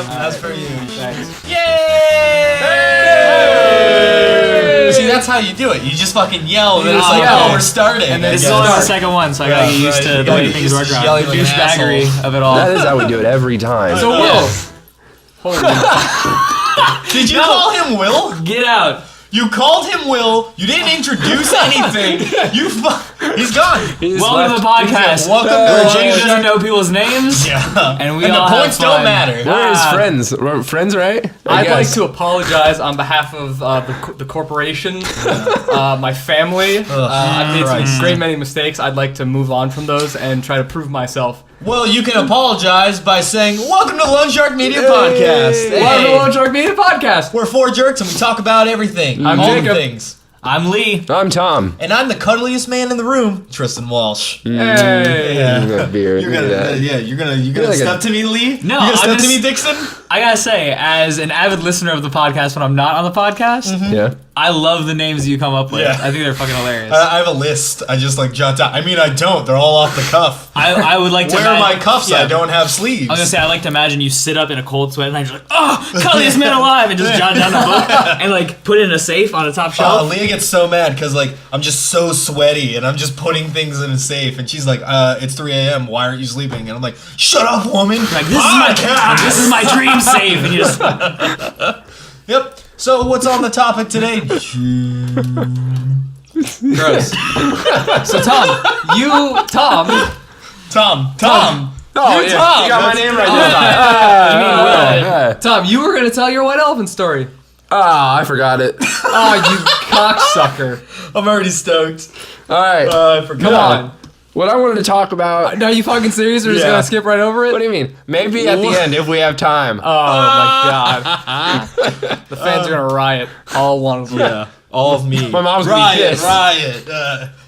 Yep, that's for you. Thanks. Yay! See, that's how you do it. You just fucking yell, and then it's like, oh, we're starting. And then This is only the second one, so I gotta get used to the way things work around. The douchebaggery of it all. That is how we do it every time. So Will. Did you call him Will? Get out. You called him Will. You didn't introduce anything. He's gone. Welcome to the podcast. Welcome to Virginia Virginia. doesn't know people's names. Yeah. And the all points have fun. don't matter. Where is friends? We're friends, right? I'd like to apologize on behalf of the corporation, my family. I've made some great many mistakes. I'd like to move on from those and try to prove myself. Well, you can apologize by saying, welcome to Lone Shark Media Podcast. Welcome to Lone Shark Media Podcast. We're four jerks and we talk about everything. I'm all Jacob. the things. I'm Lee. I'm Tom. And I'm the cuddliest man in the room, Tristan Walsh. Hey. That beard. You're look at that. you're gonna like step to me, Lee? No, you gonna step I'm to just- me, Dixon? I gotta say, as an avid listener of the podcast when I'm not on the podcast, Yeah. I love the names you come up with. Yeah. I think they're fucking hilarious. I have a list. I just like jot down. I mean, I don't. They're all off the cuff. I would like to Where are my cuffs? I don't have sleeves. I was gonna say, I like to imagine you sit up in a cold sweat and you're like, oh, cuddliest man alive, and just jot down the book and like put it in a safe on the top shelf. Leah gets so mad because like I'm just so sweaty and I'm just putting things in a safe and she's like, it's 3 a.m. Why aren't you sleeping? And I'm like, shut up, woman. Like, this is my dream safe, and you just Yep. So what's on the topic today? Gross. So Tom. Oh, yeah. Tom. You got my name right there. Tom, you were gonna tell your white elephant story. I forgot it. Oh, you cocksucker. I'm already stoked. All right. I forgot. Come on. What I wanted to talk about. Are you fucking serious? We're just Yeah. gonna skip right over it? What do you mean? Maybe at the end if we have time. Oh my god. The fans are gonna riot. All one of them. Yeah. All of me. My mom's gonna be pissed. Riot.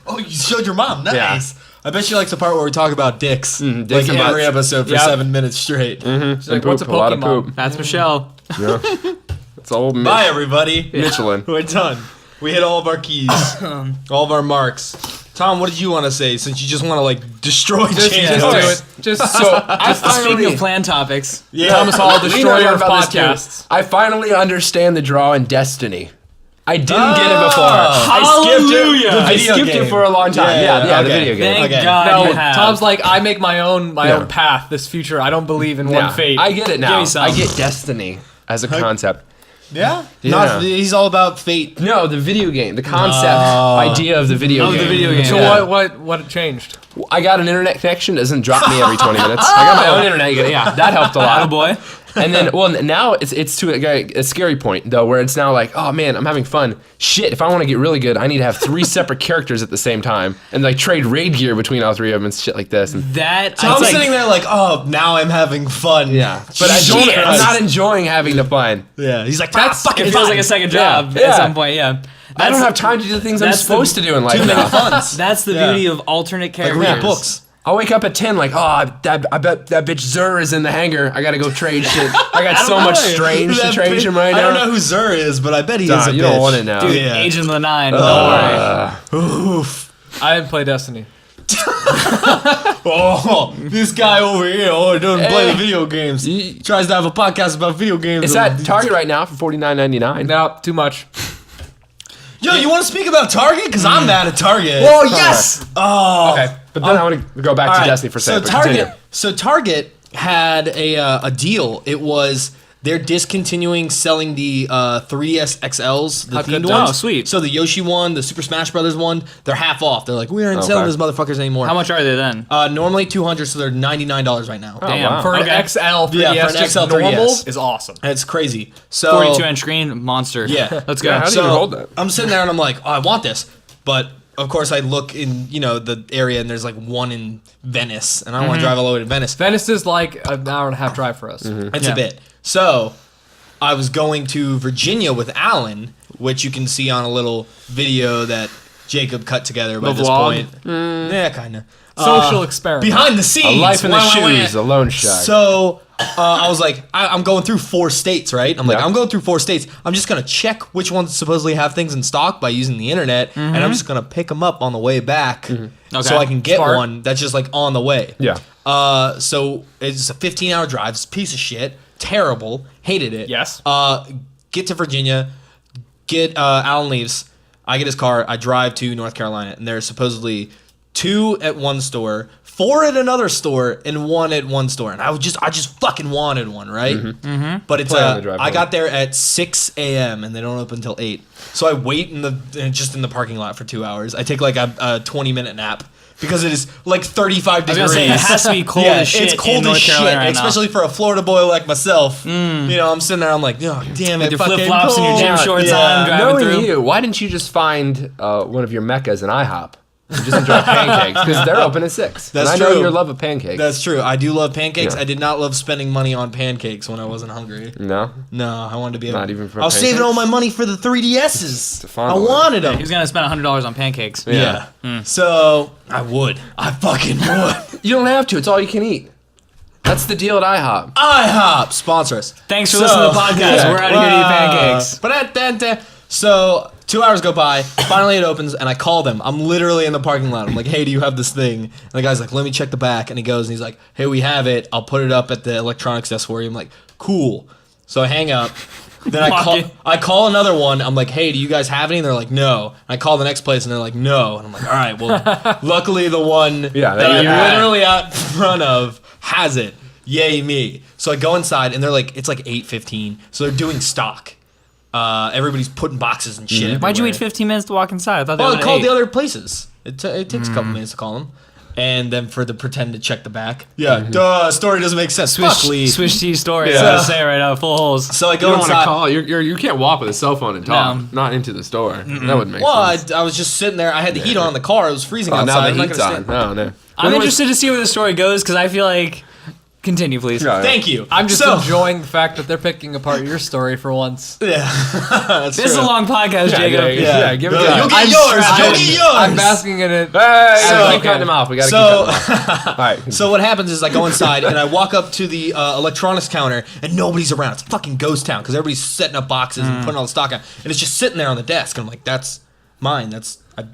Oh, you showed your mom. Nice. Yeah. I bet she likes the part where we talk about dicks. Dicks like and every butts. episode for Yep. 7 minutes straight. She's like, And what's a poop, a lot of Pokemon? poop. that's Michelle. Yeah. It's old Bye, everybody. Michelin. We're done. We hit all of our keys. all of our marks. Tom, what did you want to say since you just want to like destroy Just do James? it. Just Speaking of planned topics, Yeah. Thomas Hall, destroyer of about this too. podcasts. I finally understand the draw in Destiny. I didn't get it before. Hallelujah. I skipped it for a long time. Yeah, the okay. video game. thank Okay. God No, you have. Tom's like, I make my own Yeah. path, this future. I don't believe in Yeah, one fate. I get it now. Give me some. I get Destiny as a concept. Yeah? Yeah. He's all about fate. No, the video game, the concept idea of the video game. the video game. so Yeah. what changed? I got an internet connection. Doesn't drop me every 20 minutes. I got my own internet. Yeah, that helped a lot. Attaboy. And then, well, now it's to a scary point though, where it's now like, oh man, I'm having fun. Shit, if I want to get really good, I need to have 3 separate characters at the same time and like trade raid gear between all 3 of them and shit like this. And That So I'm sitting there like, oh, now I'm having fun. yeah, but I'm not enjoying having the fun. Yeah. He's like, That's fucking it feels fun. like a second job Yeah. at some point. Yeah. I don't have time to do the things I'm that's the- supposed to do in life Too many now. funs. That's the Yeah. beauty of alternate Like characters. read books. I'll wake up at 10 like, oh, I bet that bitch Zur is in the hangar. I gotta go trade shit. I got so much strange to That trade bitch- him right now. I don't know who Zur is, but I bet he is Nah, a you bitch. don't want it now. Dude, Yeah. Agent of the Nine. Don't worry. Oof. I didn't play Destiny. Oh, this guy over here, doesn't play the video games. You- Tries to have a podcast about video games. It's at Target right now for $49.99. No, too much. Yo, you want to speak about Target? Because I'm mad at Target. Oh, yes! Oh. Okay, but then I want to go back All to right. Destiny for a second. So but continue. Target had a deal. It was they're discontinuing selling the 3DS XLs, the How themed good- ones. oh, sweet. So the Yoshi one, the Super Smash Brothers one, they're half off. They're like, we aren't selling Okay. those motherfuckers anymore. How much are they then? Normally $200, so they're $99 right now. Damn. wow. For Okay. an XL 3DS, Yeah, for an just XL 3DS. normal is awesome. It's crazy. So 42-inch screen, monster. Yeah. Let's go. Yeah, how do you So hold that? I'm sitting there and I'm like, oh, I want this, but of course I look in the area and there's like one in Venice, and I don't want to drive all the way to Venice. Venice is like an hour and a half drive for us. It's Yeah. a bit. So I was going to Virginia with Alan, which you can see on a little video that Jacob cut together by The this vlog? point. Yeah, kind of. Social experiment. Behind the scenes. A life in the Wah, wah, wah. shoes, a lone shark. So I was like, I'm going through 4 states, right? I'm like, Yeah. I'm going through 4 states. I'm just going to check which ones supposedly have things in stock by using the internet, and I'm just going to pick them up on the way back so Okay. I can get Smart. one that's just like on the way. Yeah. So it's a 15-hour drive. It's a piece of shit. terrible. Hated it. Yes. Get to Virginia. Alan leaves. I get his car. I drive to North Carolina, and there's supposedly 2 at one store, 4 at another store, and 1 at one store. And I just fucking wanted one, right? Mm-hmm. But it's I got there at 6 a.m. and they don't open until 8. So I wait in the parking lot for 2 hours. I take like a 20-minute nap. Because it is like 35 degrees. I was gonna say, it has to be cold as shit. It's cold in North as shit, Carolina right especially for a Florida boy like myself. You know, I'm sitting there, I'm like, oh, damn it, your fucking flip-flops and your cold. gym shorts on, driving Knowing through. you, why didn't you just find one of your meccas in IHOP? And just enjoy pancakes because they're open at 6. That's and I know true. your love of pancakes. That's true. I do love pancakes. Yeah. I did not love spending money on pancakes when I wasn't hungry. No? No, I wanted to be able. Not even for I was saving pancakes? all my money for the 3DSs. To I fondle it. wanted them. He was gonna spend $100 on pancakes. Yeah. So I would. I fucking would. You don't have to. It's all you can eat. That's the deal at IHOP. IHOP sponsor us. Thanks for listening to the podcast. Yeah. We're out of here to eat pancakes. So 2 hours go by. Finally, it opens, and I call them. I'm literally in the parking lot. I'm like, "Hey, do you have this thing?" And the guy's like, "Let me check the back." And he goes, and he's like, "Hey, we have it. I'll put it up at the electronics desk for you." I'm like, "Cool." So I hang up. Then I call another one. I'm like, "Hey, do you guys have any?" And they're like, "No." I call the next place, and they're like, "No." And I'm like, "All right, well, luckily the one that I'm literally out in front of has it. Yay me." So I go inside, and they're like, it's like 8:15. So they're doing stock. Everybody's putting boxes and shit. Why'd you everywhere. wait 15 minutes to walk inside? I thought they Well, were I called the other places. It takes a couple minutes to call them. And then for the pretend to check the back. Yeah, duh, story doesn't make sense. Fuck Lee. Switch to story. Yeah. I was gonna say right now, full holes. So I You go don't want to inside. call. You can't walk with a cell phone and talk. No. Not into the store. That wouldn't make Well, sense. I was just sitting there. I had the heat on in the car. It was freezing outside. Now I'm the not heat's gonna on. stand- No, no. I'm interested to see where the story goes because I feel like. Continue, please. Yeah, yeah. Thank you. I'm just So- enjoying the fact that they're picking apart your story for once. Yeah, that's This is a true. long podcast, Jacob. Yeah, give it You'll time. get yours. I'm- You'll get yours. I'm basking in it. Hey, So- keep cutting them off. We gotta So- keep cutting them off. All right. So what happens is I go inside and I walk up to the electronics counter and nobody's around. It's a fucking ghost town because everybody's setting up boxes and putting all the stock out, and it's just sitting there on the desk. And I'm like, that's mine.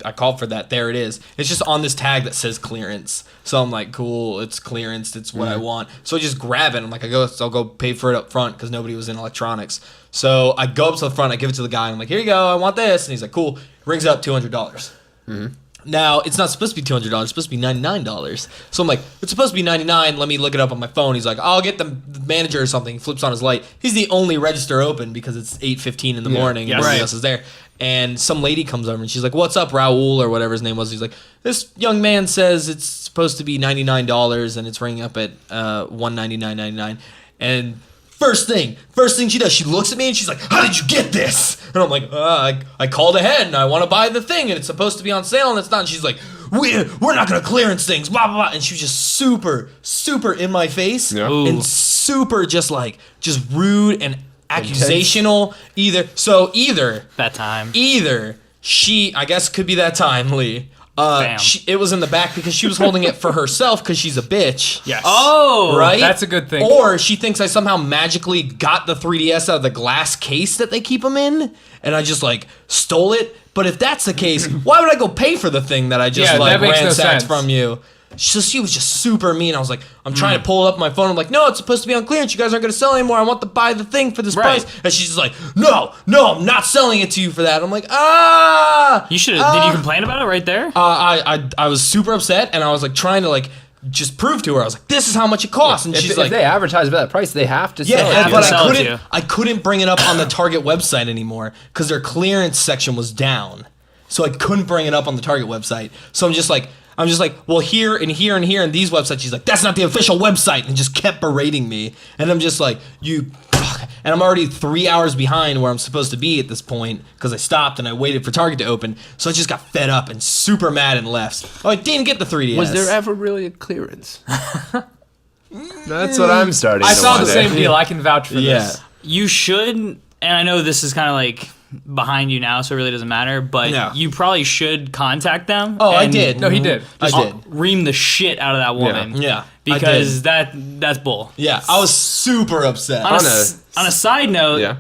I called for that. There it is. It's just on this tag that says clearance. So I'm like, cool. It's clearance. It's what I want. So I just grab it. I'm like, I'll go pay for it up front because nobody was in electronics. So I go up to the front. I give it to the guy. And I'm like, here you go. I want this. And he's like, cool. Rings up $200. Now, it's not supposed to be $200. It's supposed to be $99. So I'm like, it's supposed to be $99. Let me look it up on my phone. He's like, I'll get the manager or something. He flips on his light. He's the only register open because it's 8:15 in the morning and everybody else is there. And some lady comes over and she's like, what's up, Raul, or whatever his name was. He's like, this young man says it's supposed to be $99 and it's ringing up at $199.99. And first thing she does, she looks at me and she's like, how did you get this? And I'm like, I called ahead and I want to buy the thing and it's supposed to be on sale and it's not. And she's like, we're not going to clearance things, blah, blah, blah. And she was just super, super in my face and super just rude and accusational. Either That time. she, I guess could be that time, Lee. It was in the back because she was holding it for herself because she's a bitch. Yes. Oh, Right? That's a good thing. Or she thinks I somehow magically got the 3DS out of the glass case that they keep them in, and I just stole it. But if that's the case, why would I go pay for the thing that I just that makes no ransacked sense. from you? She was just super mean. I was like, I'm trying to pull it up on my phone. I'm like, no, it's supposed to be on clearance. You guys aren't going to sell it anymore. I want to buy the thing for this price. And she's just like, no, I'm not selling it to you for that. I'm like, You should have. Did you complain about it right there? I was super upset, and I was trying to just prove to her. I was like, this is how much it costs. And she's If like, they advertise at that price, they have to sell yeah, it. but sell it to you. I couldn't bring it up on the Target website anymore because their clearance section was down. So I couldn't bring it up on the Target website. So I'm just like, well, here and here and here and these websites. She's like, that's not the official website, and just kept berating me. And I'm just like, you fuck. And I'm already 3 hours behind where I'm supposed to be at this point because I stopped and I waited for Target to open. So I just got fed up and super mad and left. Oh, I didn't get the 3DS. Was there ever really a clearance? That's what I'm starting I to saw the wonder. same deal. I can vouch for this. You should, and I know this is kind of behind you now, so it really doesn't matter, but No. you probably should contact them. Oh, I and did. No, he did. I did. Ream the shit out of that woman. Yeah, I Because did. that's bull. Yeah, I was super upset. On a side note, Yeah.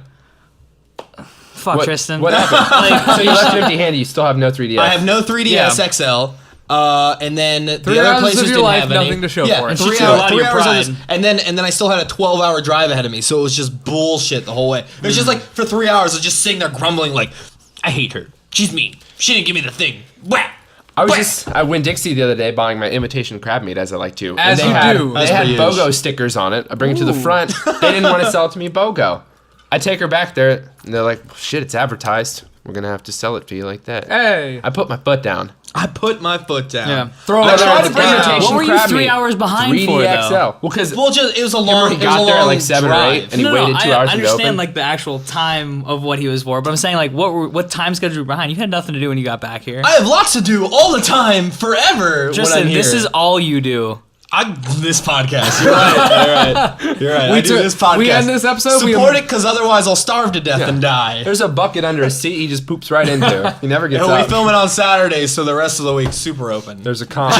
fuck Tristan. What happened? Like, So you left empty-handed. You still have no 3DS. I have no 3DS XL. And then the 3 other hours places of your didn't life, have any. nothing to show yeah, for it. 3 Should show a lot of hours. 3 your hours on this, pride. and then I still had a 12-hour drive ahead of me, so it was just bullshit the whole way. It was just like for 3 hours, I was just sitting there grumbling like, I hate her. She's mean. She didn't give me the thing. Whack. I went Dixie the other day buying my imitation crab meat as I like to. As and you they had, do. They As had per usual. BOGO stickers on it. I bring it to the front. They didn't want to sell it to me BOGO. I take her back there, and they're like, shit, it's advertised. We're going to have to sell it to you like that. Hey. I put my foot down. I put my foot down. Yeah. Throw I it tried on to the bring it ground. to- What were you crab 3 meat. hours behind 3D for, though? XL. Well, because Well, just it was a long. he it was got a there at long like 7 or drive. 8, and he waited 2 hours I to be open. understand like the actual time of what he was for, but I'm saying like what time schedule you were behind? You had nothing to do when you got back here. I have lots to do all the time, forever. Tristan, when I'm here. this is all you do. This podcast. You're right. You're right. I do this podcast. we end this episode, we- Support it, because otherwise I'll starve to death and die. there's a bucket under a seat he just poops right into. He never gets And we up. film it on Saturdays, so the rest of the week's super open. There's a comp.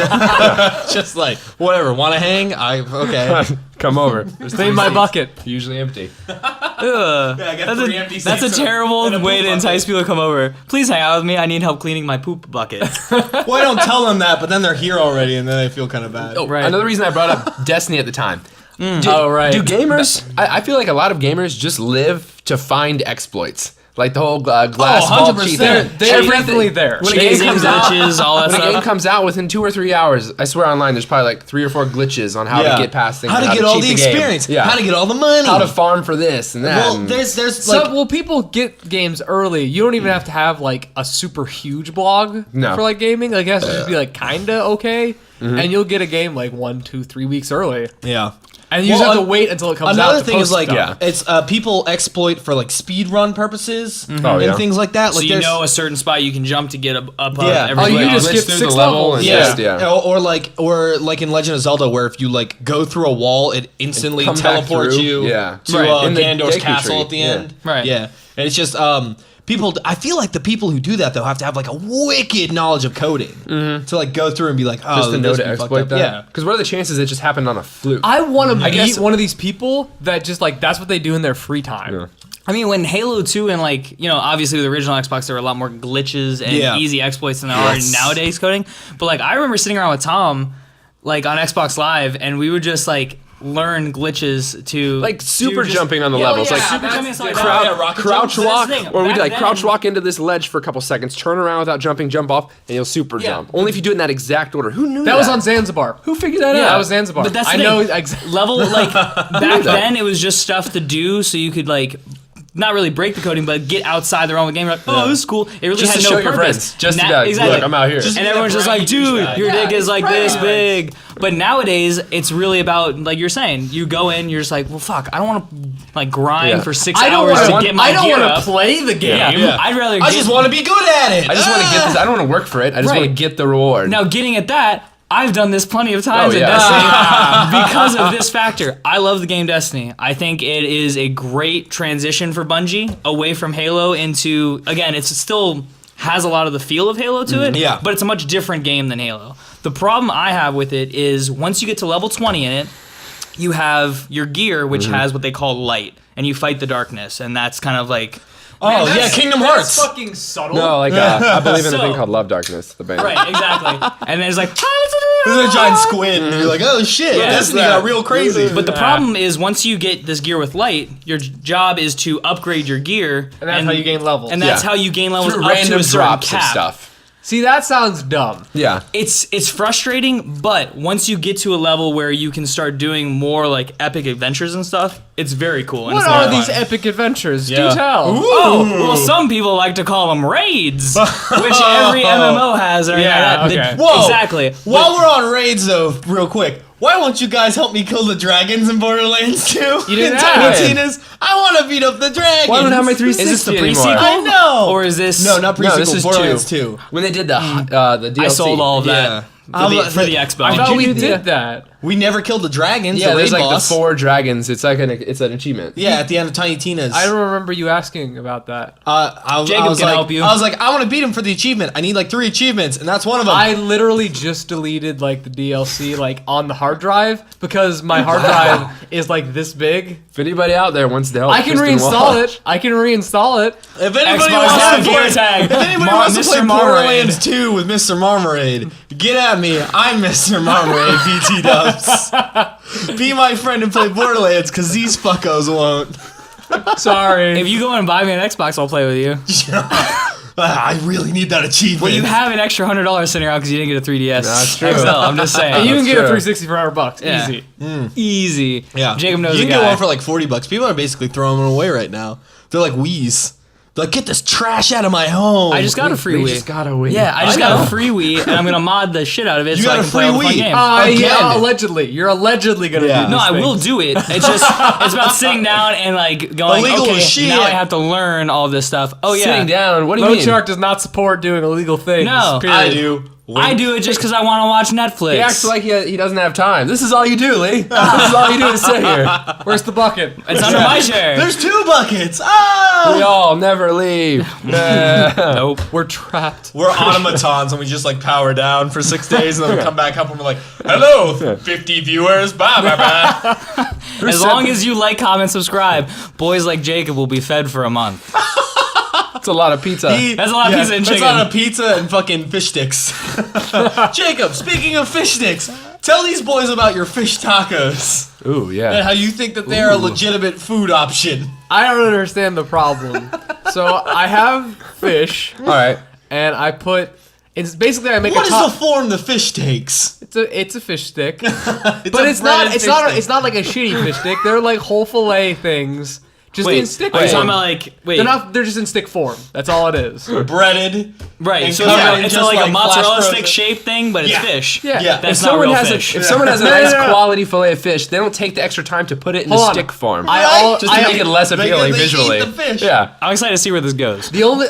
Just like whatever. Want to hang? Okay. Come over. There's Clean my bucket. usually empty. Ugh. I got That's 3 a, empty that's a seats and terrible a way poop to entice bucket. people to come over. Please hang out with me. I need help cleaning my poop bucket. Well, I don't tell them that, but then they're here already, and then I feel kind of bad. Right. Another reason I brought up Destiny at the time. Oh, right. Do gamers? I feel like a lot of gamers just live to find exploits. Like the whole glass vault 100%. cheat They're thing. definitely there. When a game Chasing comes out, glitches, all that when a game stuff. comes out within 2 or 3 hours, I swear online there's probably like 3 or 4 glitches on how to get past things. How to and get all cheat the game. experience. Yeah. How to get all the money. How to farm for this and that. Well, and- there's So, people get games early. You don't even have to have like a super huge blog No. for like gaming. Like, it has to just be like kinda okay, and you'll get a game like 1, 2, 3 weeks early, yeah. and you just Well, have to wait until it comes out. Another to thing is post like stuff. it's people exploit for like speed run purposes Oh, and yeah. things like that. So Like you there's- know a certain spot you can jump to get up Yeah. every Oh, you way. just glitch skip through 6 the level levels. and Yeah. just- yeah. Or like in Legend of Zelda, where if you like go through a wall, it instantly come back teleports through. you Yeah. to Right. In the Ganondorf's Deku castle tree. at the Yeah. end. Right. Yeah, and it's just people. I feel like the people who do that though have to have like a wicked knowledge of coding to like go through and be like, oh, just to know this to be fucked exploit up. that. Yeah. Because what are the chances it just happened on a fluke? I want to guess- meet one of these people that just like that's what they do in their free time. Yeah. I mean, when Halo 2 and like, you know, obviously with the original Xbox, there were a lot more glitches and Yeah. easy exploits than there are nowadays coding. But like, I remember sitting around with Tom, like on Xbox Live, and we would just like learn glitches to Like super just- jumping on the Yeah, levels. yeah, like super that's jumping and the stuff. crouch, Yeah, rocket crouch jumps, that's walk, the thing. or we'd Back like then- crouch walk into this ledge for a couple seconds, turn around without jumping, jump off, and you'll super Yeah. jump. Only if you do it in that exact order. Who knew that? That was on Zanzibar. Who figured that Yeah, out? That was Zanzibar. But that's the I thing. know exactly. Level like back then, it was just stuff to do, so you could like. Not really break the coding, but get outside the realm of the game. You're like, oh, this is cool. It really Just had to no show your purpose. friends. Just to Na- be like, exactly. look, I'm out here. Just- And everyone's just like, dude, your dick is like this big. But nowadays, it's really about, like you're saying, you go in, you're just like, well, fuck, I don't want to like grind Yeah. for 6 I don't hours to want get my I don't gear want up. to play the game. Yeah. I'd rather I get, just want to be good at it. I just want to get this. I don't want to work for it. I just want to Right. get the reward. Now, getting at that, I've done this plenty of times Oh, in yeah. Destiny because of this factor. I love the game Destiny. I think it is a great transition for Bungie away from Halo into, again, it still has a lot of the feel of Halo to it, Yeah. but it's a much different game than Halo. The problem I have with it is once you get to level 20 in it, you have your gear, which has what they call light, and you fight the darkness, and that's kind of like... Oh yeah, Kingdom Hearts. That's fucking subtle. No, like I believe in a thing So- called Love Darkness, the band. Right, exactly. And then it's like... There's a giant squid, and you're like, oh shit, Yeah, Destiny that's got that. real crazy. But the problem is, once you get this gear with light, your job is to upgrade your gear, And that's how you gain levels. And that's Yeah. how you gain levels Through up to random a certain drops cap. of stuff. See, that sounds dumb. Yeah. It's frustrating, but once you get to a level where you can start doing more like epic adventures and stuff, it's very cool. And What it's a lot are of these fun. epic adventures? Yeah. Do tell. Oh, well, some people like to call them raids, which every MMO has. Or Yeah, okay. Whoa. Exactly. While we're on raids, though, real quick, why won't you guys help me kill the dragons in Borderlands 2? You didn't In ask. Tiny Tina's, I want to beat up the dragons. Why don't I have my 360 Is this the anymore? pre-sequel? I know. Or is this... No, not pre-sequel. this is Borderlands 2. When they did the DLC. I sold all of Yeah. that for the Xbox. I thought you we do did the- that. We never killed the dragons. Yeah, the there's raid like boss. the 4 dragons. It's like it's an achievement. Yeah, at the end of Tiny Tina's. I don't remember you asking about that. I Jacob was can like, help you. I was like, I want to beat him for the achievement. I need like 3 achievements, and that's one of them. I literally just deleted like the DLC like on the hard drive because my hard drive is like this big. If anybody out there wants to help, I can Tristan reinstall Wall- it. I can reinstall it. If anybody Xbox wants to Live play, gamer tag. if anybody wants to Mr. play Marmalade. Borderlands 2 with Mr. Marmalade, get at me. I'm Mr. Marmalade, BT Dubs. Be my friend and play Borderlands, because these fuckos won't. Sorry. If you go and buy me an Xbox, I'll play with you. I really need that achievement. Well, you have an extra $100 sitting around because you didn't get a 3DS. That's true. XL, I'm just saying. And you can That's get a true. 360 for $100. Yeah. Easy. Easy. Yeah. Jacob knows You a can guy. get one for like $40. People are basically throwing them away right now. They're like Wii's. They're like, get this trash out of my home. I just got a free We Wii. just got a Wii. Yeah, I just I got know. a free Wii, and I'm gonna mod the shit out of it You so I got can a play all the free fun Wii. games. Yeah, allegedly. You're allegedly gonna Yeah. do No, these I will things. do it. It's just it's about sitting down and like going. Illegal Okay, as shit. now I have to learn all this stuff. Oh yeah, Sitting down. What do you Lone mean? Shark does not support doing illegal things. No. period. I do. I do it just because I want to watch Netflix. He acts like he doesn't have time. This is all you do, Lee. This is all you do is sit here. Where's the bucket? It's under my chair. There's 2 buckets. Oh! We all never leave. Nope. We're trapped. We're automatons and we just like power down for 6 days and then we come back up and we're like, hello, 50 viewers, bye bye bye. As long as you like, comment, subscribe, boys like Jacob will be fed for a month. That's a lot of pizza. That's a lot of pizza and That's chicken. a lot of pizza and fucking fish sticks. Jacob, speaking of fish sticks, tell these boys about your fish tacos Ooh, and yeah. how you think that they're a legitimate food option. I don't understand the problem. So I have fish, All right. and I put. It's basically I make What a is top. the form the fish takes? It's a fish stick, It's but a it's not. breaded It's fish not. stick. It's not like a shitty fish stick. They're like whole fillet things, just in stick are you form. talking about like wait? They're not. They're just in stick form. That's all it is. breaded. right. and So covered in it's just, like a like, mozzarella flash stick frozen. shaped thing, but it's Yeah. fish. Yeah. Yeah. That's If not someone real has fish. if someone has a No, no, nice no, no. quality fillet of fish, they don't take the extra time to put it in Hold the on. stick form. I just to make it less appealing they visually. Eat the fish. Yeah. I'm excited to see where this goes. The only,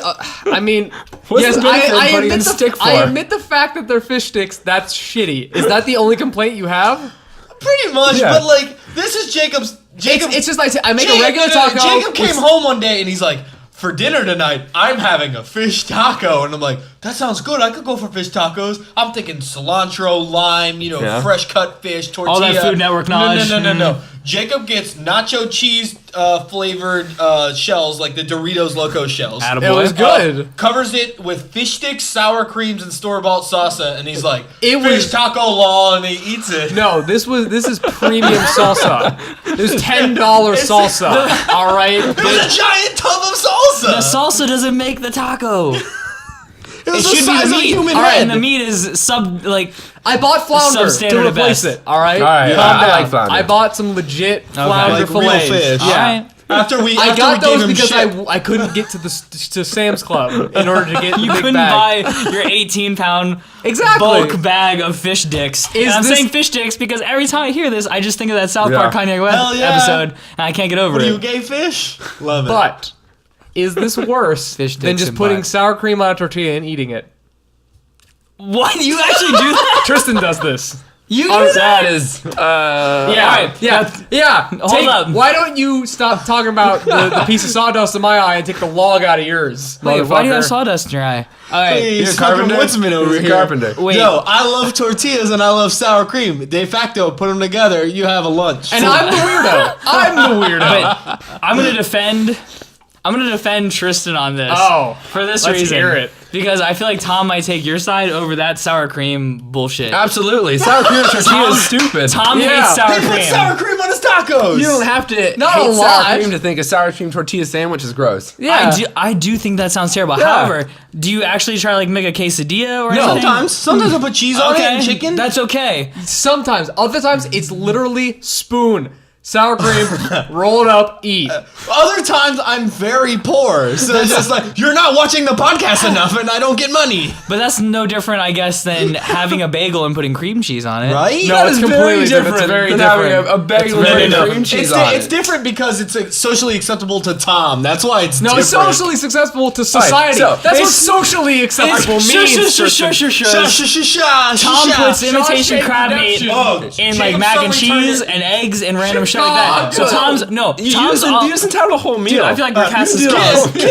I mean, What's yes, the benefit of I putting admit in the stick I form? admit the fact that they're fish sticks. That's shitty. Is that the only complaint you have? Pretty much, Yeah. but like, this is Jacob's. Jacob, It's just like I make Jacob, a regular taco. Jacob came with- home one day and he's like, for dinner tonight, I'm having a fish taco. And I'm like, that sounds good. I could go for fish tacos. I'm thinking cilantro, lime, Yeah. fresh cut fish, tortilla. All that Food Network knowledge. No. Jacob gets nacho cheese flavored shells, like the Doritos Loco shells. It was good. Covers it with fish sticks, sour creams, and store-bought salsa. And he's like, It fish was- taco law, and he eats it. No, this is premium salsa. There's $10 salsa. All right. It was a giant tub of salsa. The salsa doesn't make the taco. It It was the should be size the of a meat. human All right, head. and the meat is I bought flounder to Substandard at replace best. it. All right. All right, Calm I down. like flounder. I bought some legit flounder Like real fillets. fish. Yeah. All right. After we I got gave those him because shit. I couldn't get to Sam's Club in order to get the You big couldn't bag. buy your 18-pound Exactly. bulk bag of fish dicks. Is And I'm this- saying fish dicks because every time I hear this, I just think of that South Yeah. Park Kanye West Hell yeah. episode, and I can't get over What are you, it. gay fish? Love it. But is this worse Fish than dicks just and putting butt. sour cream on a tortilla and eating it? What? You actually do that? Tristan does this. You do Oh, that? That is. Yeah. Hold up. Why don't you stop talking about the piece of sawdust in my eye and take the log out of yours? Wait, why do you have motherfucker? sawdust in your eye? All right. Hey, He's a fucking carpenter. woodsman over He's a here. carpenter. Wait. Yo, I love tortillas and I love sour cream. De facto, put them together, you have a lunch. And I'm the weirdo. I'm the weirdo. But I'm gonna defend Tristan on this. Oh, for this let's reason. hear it. Because I feel like Tom might take your side over that sour cream bullshit. Absolutely. Sour cream tortilla is stupid. Tom Yeah. hates sour He put cream. sour cream on his tacos. You don't have to Not hate a sour lot. cream to think a sour cream tortilla sandwich is gross. Yeah. I do think that sounds terrible. Yeah. However, do you actually try to like make a quesadilla or anything? Sometimes I put cheese on it Okay, and chicken. that's okay. Sometimes. Other times, it's literally spoon. sour cream, roll it up, eat. Other times I'm very poor, so it's just like you're not watching the podcast enough, and I don't get money. But that's no different, I guess, than having a bagel and putting cream cheese on it. Right? No, That it's is completely very different. It's different very than different. having a bagel It's very with different. cream cheese on It's it. different because it's socially acceptable to Tom. That's why it's No, different. it's socially successful to society. so That's what it's- socially acceptable Sure, means. sure, Tristan. sure, sure, Sha, sure. sha, sha, sha, Tom sha. puts imitation Shawshank crab meat Redemption. Oh, in like Jacob's mac so and cheese retarded. and eggs and random shit like that. So Tom's You Tom's just entitled a whole meal. Dude, I feel like we're casting Get scales. out of here!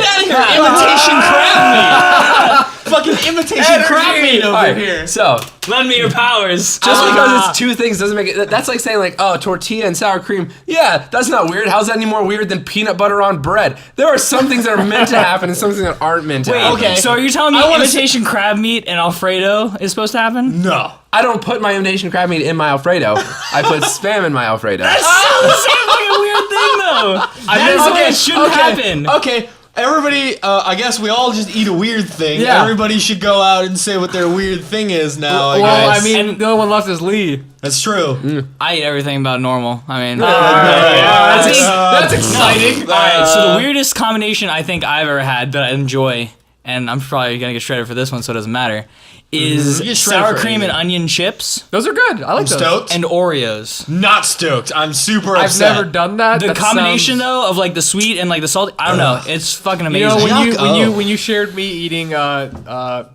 Imitation crab meat. Fucking imitation crab meat over Alright, here. So, Lend me your powers. just because it's two things doesn't make it. That's like saying like, oh, tortilla and sour cream. Yeah, that's not weird. How's that any more weird than peanut butter on bread? There are some things that are meant to happen and some things that aren't meant to happen. okay. So are you telling me I wanna imitation crab meat and Alfredo is supposed to happen? No. I don't put my imitation crab meat in my Alfredo. I put spam in my Alfredo. That's still the same fucking weird thing though. That is what shouldn't happen. Okay. Everybody, I guess we all just eat a weird thing. Yeah. Everybody should go out and say what their weird thing is now, I Well, guess. I mean, the only one left is Lee. That's true. I eat everything about normal. I mean, That's exciting. all right. So the weirdest combination I think I've ever had that I enjoy, and I'm probably gonna get shredded for this one, so it doesn't matter, is You get shredded sour for cream and anything. onion chips Those are good. I like those. Stoked? and Oreos. Not stoked. I'm super I've upset. never done that. The That combination sounds- though of like the sweet and like the salty, I don't know. It's fucking You know, amazing. Yuck. when you shared me eating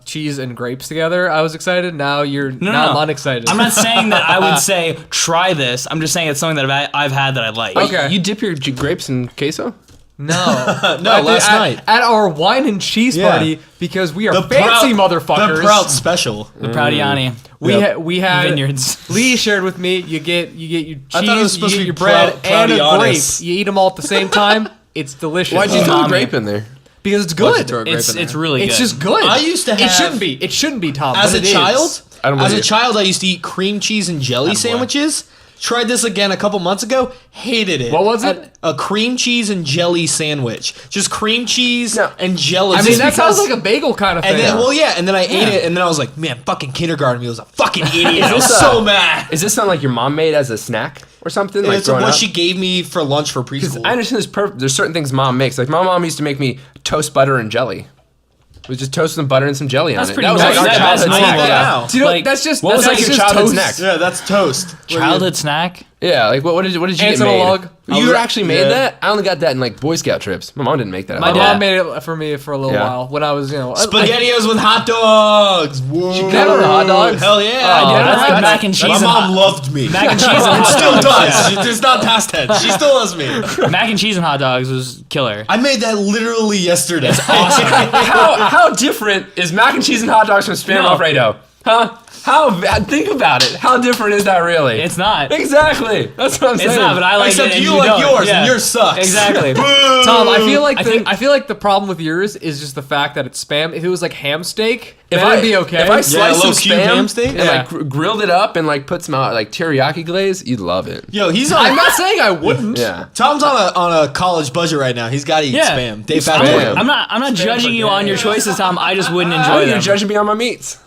cheese and grapes together, I was excited. Now I'm unexcited. I'm not saying that I would say try this. I'm just saying it's something that I've had that I like. Okay. You dip your grapes in queso? No, No, last night. at our wine and cheese Yeah. party because we are The fancy Prout- motherfuckers. The Prout Special. The Proudiani We had vineyards. Lee shared with me. You get your I thought it was cheese, supposed you to get your be bread, and a grape. Proudianis. You eat them all at the same time. It's delicious. Why'd you throw Tommy. grape in there? Because it's Why'd you good. throw a grape in there? It's really It's good. just good. I used to It have- shouldn't be. It shouldn't be, Tom. As but a it is. child, I don't as a believe it. child, I used to eat cream cheese and jelly sandwiches. Tried this again a couple months ago. Hated it. What was it? A cream cheese and jelly sandwich. Just cream cheese No. and jelly. I mean, Just that sounds because- like a bagel kind of thing. And then, well, yeah, and then I ate it, and then I was like, man, fucking kindergarten meal was a fucking idiot. I was this, so mad. Is this something like your mom made as a snack or something? Like It's growing what up? she gave me for lunch for Because preschool. I understand there's certain things mom makes. Like my mom used to make me toast butter and jelly. It was just toast some butter and some jelly That's on it. pretty that was nice. like our That's childhood normal. snack. I eat that Yeah. now. Do you know Like, that's just what was that's like your just childhood toast. snack? Yeah, that's toast. Childhood snack. Yeah, like what did you Ants get on a made? log. You actually made yeah. that? I only got that in like Boy Scout trips. My mom didn't make that. My My dad- mom made it for me for a little Yeah. while when I was, SpaghettiOs with hot dogs. Whoa. never had hot dogs? Hell yeah. Oh, I did. that's like mac and cheese My and mom hot, loved me. mac and cheese and It hot still dogs. does. It's not past tense. She still loves me. Mac and cheese and hot dogs was killer. I made that literally yesterday. how different is mac and cheese and hot dogs from spam No. Alfredo? Huh? Think about it. How different is that really? It's not. Exactly. That's what I'm saying. It's not, but I like Except it. And you like don't. yours, Yeah. and yours sucks. Exactly. Tom, I feel like I I feel like the problem with yours is just the fact that it's spam. If it was like ham steak, If that'd be okay. If I Yeah, a sliced some little cube spam ham steak? and Yeah. like grilled it up and like put some like teriyaki glaze, you'd love it. Yo, he's I'm on. not saying I wouldn't. Yeah. Tom's on a college budget right now. He's got to eat Yeah. spam. Dave Spam. Patterson. I'm not judging you on your choices, Tom. I just wouldn't How enjoy are you them. judging me on my meats?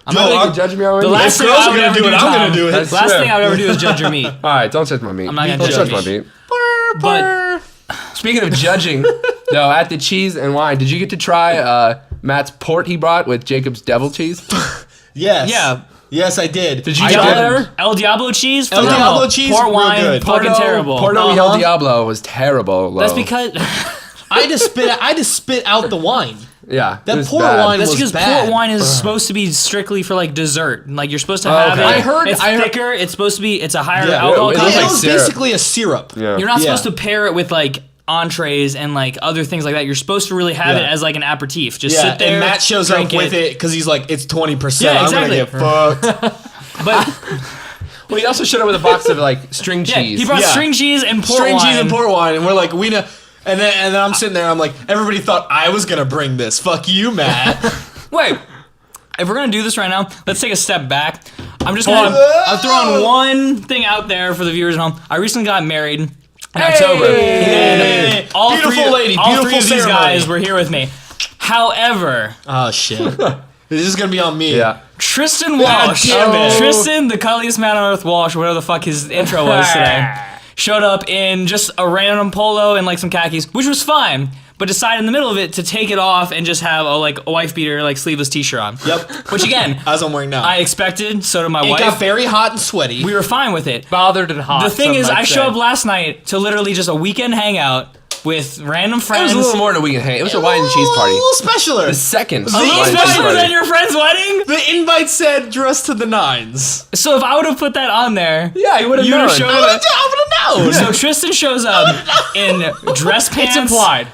I'm Yo, not I'm- gonna- Judging me on my the meats? last thing girls I are would gonna ever do do, it, I'm Tom, gonna do it. That's last true. thing I would ever do is judge your meat. All right, don't judge my meat. I'm not gonna Don't judge judge my your meat. But Speaking of judging, though, at the cheese and wine, did you get to try Matt's port he brought with Jacob's devil cheese? Yes. Yeah. Yes, I did. Did you I get did. that ever? El Diablo cheese, El phenomenal. Diablo cheese, port real wine, good. fucking terrible. Porto y El Diablo was terrible. Low. That's because I just spit out the wine. yeah, That it was port bad. wine that's was because bad. port wine is supposed to be strictly for like dessert. Like you're supposed to have okay. it. I heard- it's I heard- thicker. It's supposed to be. It's a higher Yeah, alcohol it It, looks content. like was syrup. basically a syrup. Yeah. You're not Yeah. supposed to pair it with like entrees and like other things like that. You're supposed to really have Yeah. it as like an aperitif. Just Yeah, sit there. and Matt shows up drink with it because he's like, it's 20%. Yeah, I'm exactly. gonna get fucked. But Well, he also showed up with a box of like string yeah, cheese. he brought Yeah. string cheese and port String wine. cheese and port wine, and we're like, we know. And then I'm sitting there, I'm like, everybody thought I was gonna bring this. Fuck you, Matt. Wait, if we're gonna do this right now, let's take a step back. I'm just Hold gonna. on. I'm throwing one thing out there for the viewers at home. I recently got married in October, and all Beautiful three, lady, all beautiful three of these ceremony. guys were here with me. However, Oh shit. This is gonna be on me. Yeah. Tristan Walsh, damn it. Tristan, the cuddliest man on earth, Walsh, whatever the fuck his intro was today. showed up in just a random polo and like some khakis, which was fine, but decided in the middle of it to take it off and just have a wife beater, like sleeveless t-shirt on. Yep. Which again, As I'm wearing now. I expected, so did my it wife. got very hot and sweaty. We were fine with it. Bothered and hot. The thing some is, might I say. show up last night to literally just a weekend hangout with random It friends. was a little more than a weekend hang. It was a wine and cheese party. A little specialer. The second The wine and cheese special party. than your friend's wedding? The invite said dress to the nines. So if I would have put that on there, Yeah, you would have you would known. have shown I up. would have known. So Tristan shows up in dress pants, It's implied.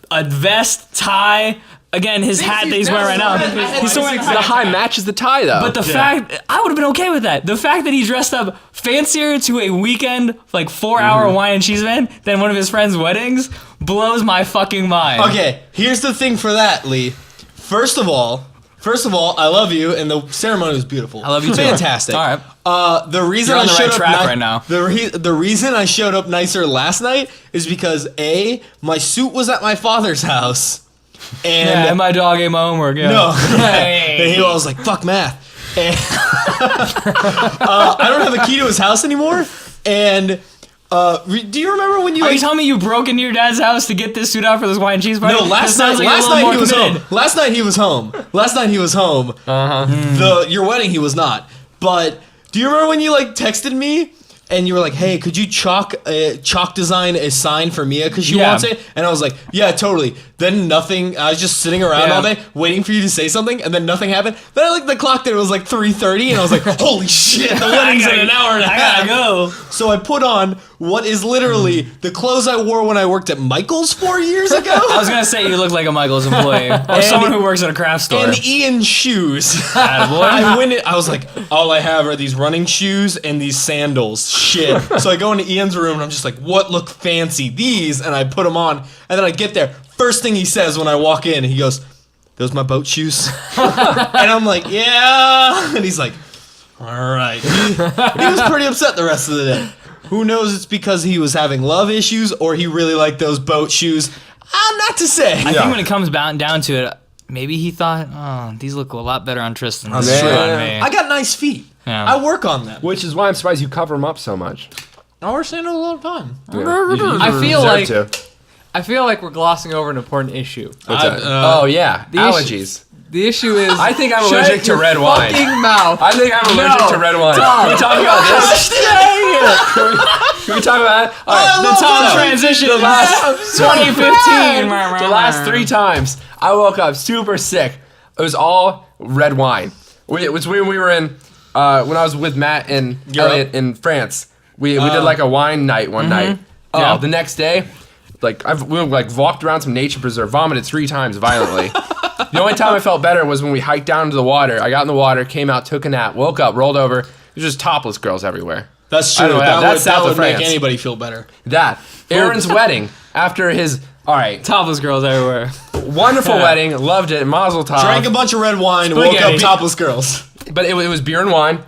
a vest, tie. Again, his hat that he's wearing right now. He's still wearing the The hat. high matches the tie, though. But the fact, I would have been okay with that. The fact that he dressed up fancier to a weekend, 4-hour wine and cheese event than one of his friends' weddings blows my fucking mind. Okay, here's the thing for that, Lee. First of all, I love you, and the ceremony was beautiful. I love you too. Fantastic. All right. The reason You're on I the showed right up track right now. The reason I showed up nicer last night is because my suit was at my father's house, and Yeah, and my dog ate my homework. Yeah. no, Hey. and I was like, "Fuck math." And, I don't have a key to his house anymore, and. Do you remember when you? Are you telling me you broke into your dad's house to get this suit out for this wine and cheese party? No, last night. Last night he was home. Last night he was home. Last night he was home. Your wedding he was not. But do you remember when you texted me and you were like, "Hey, could you chalk design a sign for Mia because she Yeah. wants it?" And I was like, "Yeah, totally." Then nothing. I was just sitting around Yeah. all day waiting for you to say something, and then nothing happened. Then I looked at the clock and it was 3:30, and I was like, "Holy shit, the wedding's in an hour and a I half." gotta go. So I put on what is literally the clothes I wore when I worked at Michael's 4 years ago. I was gonna say you look like a Michael's employee or someone who works at a craft store. And Ian shoes. Attaboy. I went in, I was like, all I have are these running shoes and these sandals. Shit. So I go into Ian's room and I'm just like, what look fancy? These. And I put them on. And then I get there. First thing he says when I walk in, he goes, "Those my boat shoes?" And I'm like, "Yeah." And he's like, "All right." He was pretty upset the rest of the day. Who knows? It's because he was having love issues or he really liked those boat shoes. I'm not to say. I think when it comes down to it, maybe he thought, "Oh, these look a lot better on Tristan than they true. do on me." I got nice feet. Yeah. I work on them. Which is why I'm surprised you cover them up so much. I wear sandals all the time. I feel Deserve to. I feel like we're glossing over an important issue. What's that? Oh yeah, issue- allergies. The issue is I think I'm shut allergic to your red wine. fucking mouth. I think I'm allergic to red wine. Can we talk about this? Can we talk about it? All right, The Tom transition the last 2015. the last 3 times I woke up super sick. It was all red wine. It was when we were in when I was with Matt and Elliot in France. We did a wine night one night. Oh, Yeah. the next day, we walked around some nature preserve, vomited 3 times violently. The only time I felt better was when we hiked down to the water. I got in the water, came out, took a nap, woke up, rolled over. There's just topless girls everywhere. That's I true. don't know, That that's would, south that of would make France. anybody feel better. Aaron's wedding after his Topless girls everywhere. wonderful wedding, loved it, mazel tov. Drank a bunch of red wine, woke Spaghetti. up topless girls. But it was beer and wine,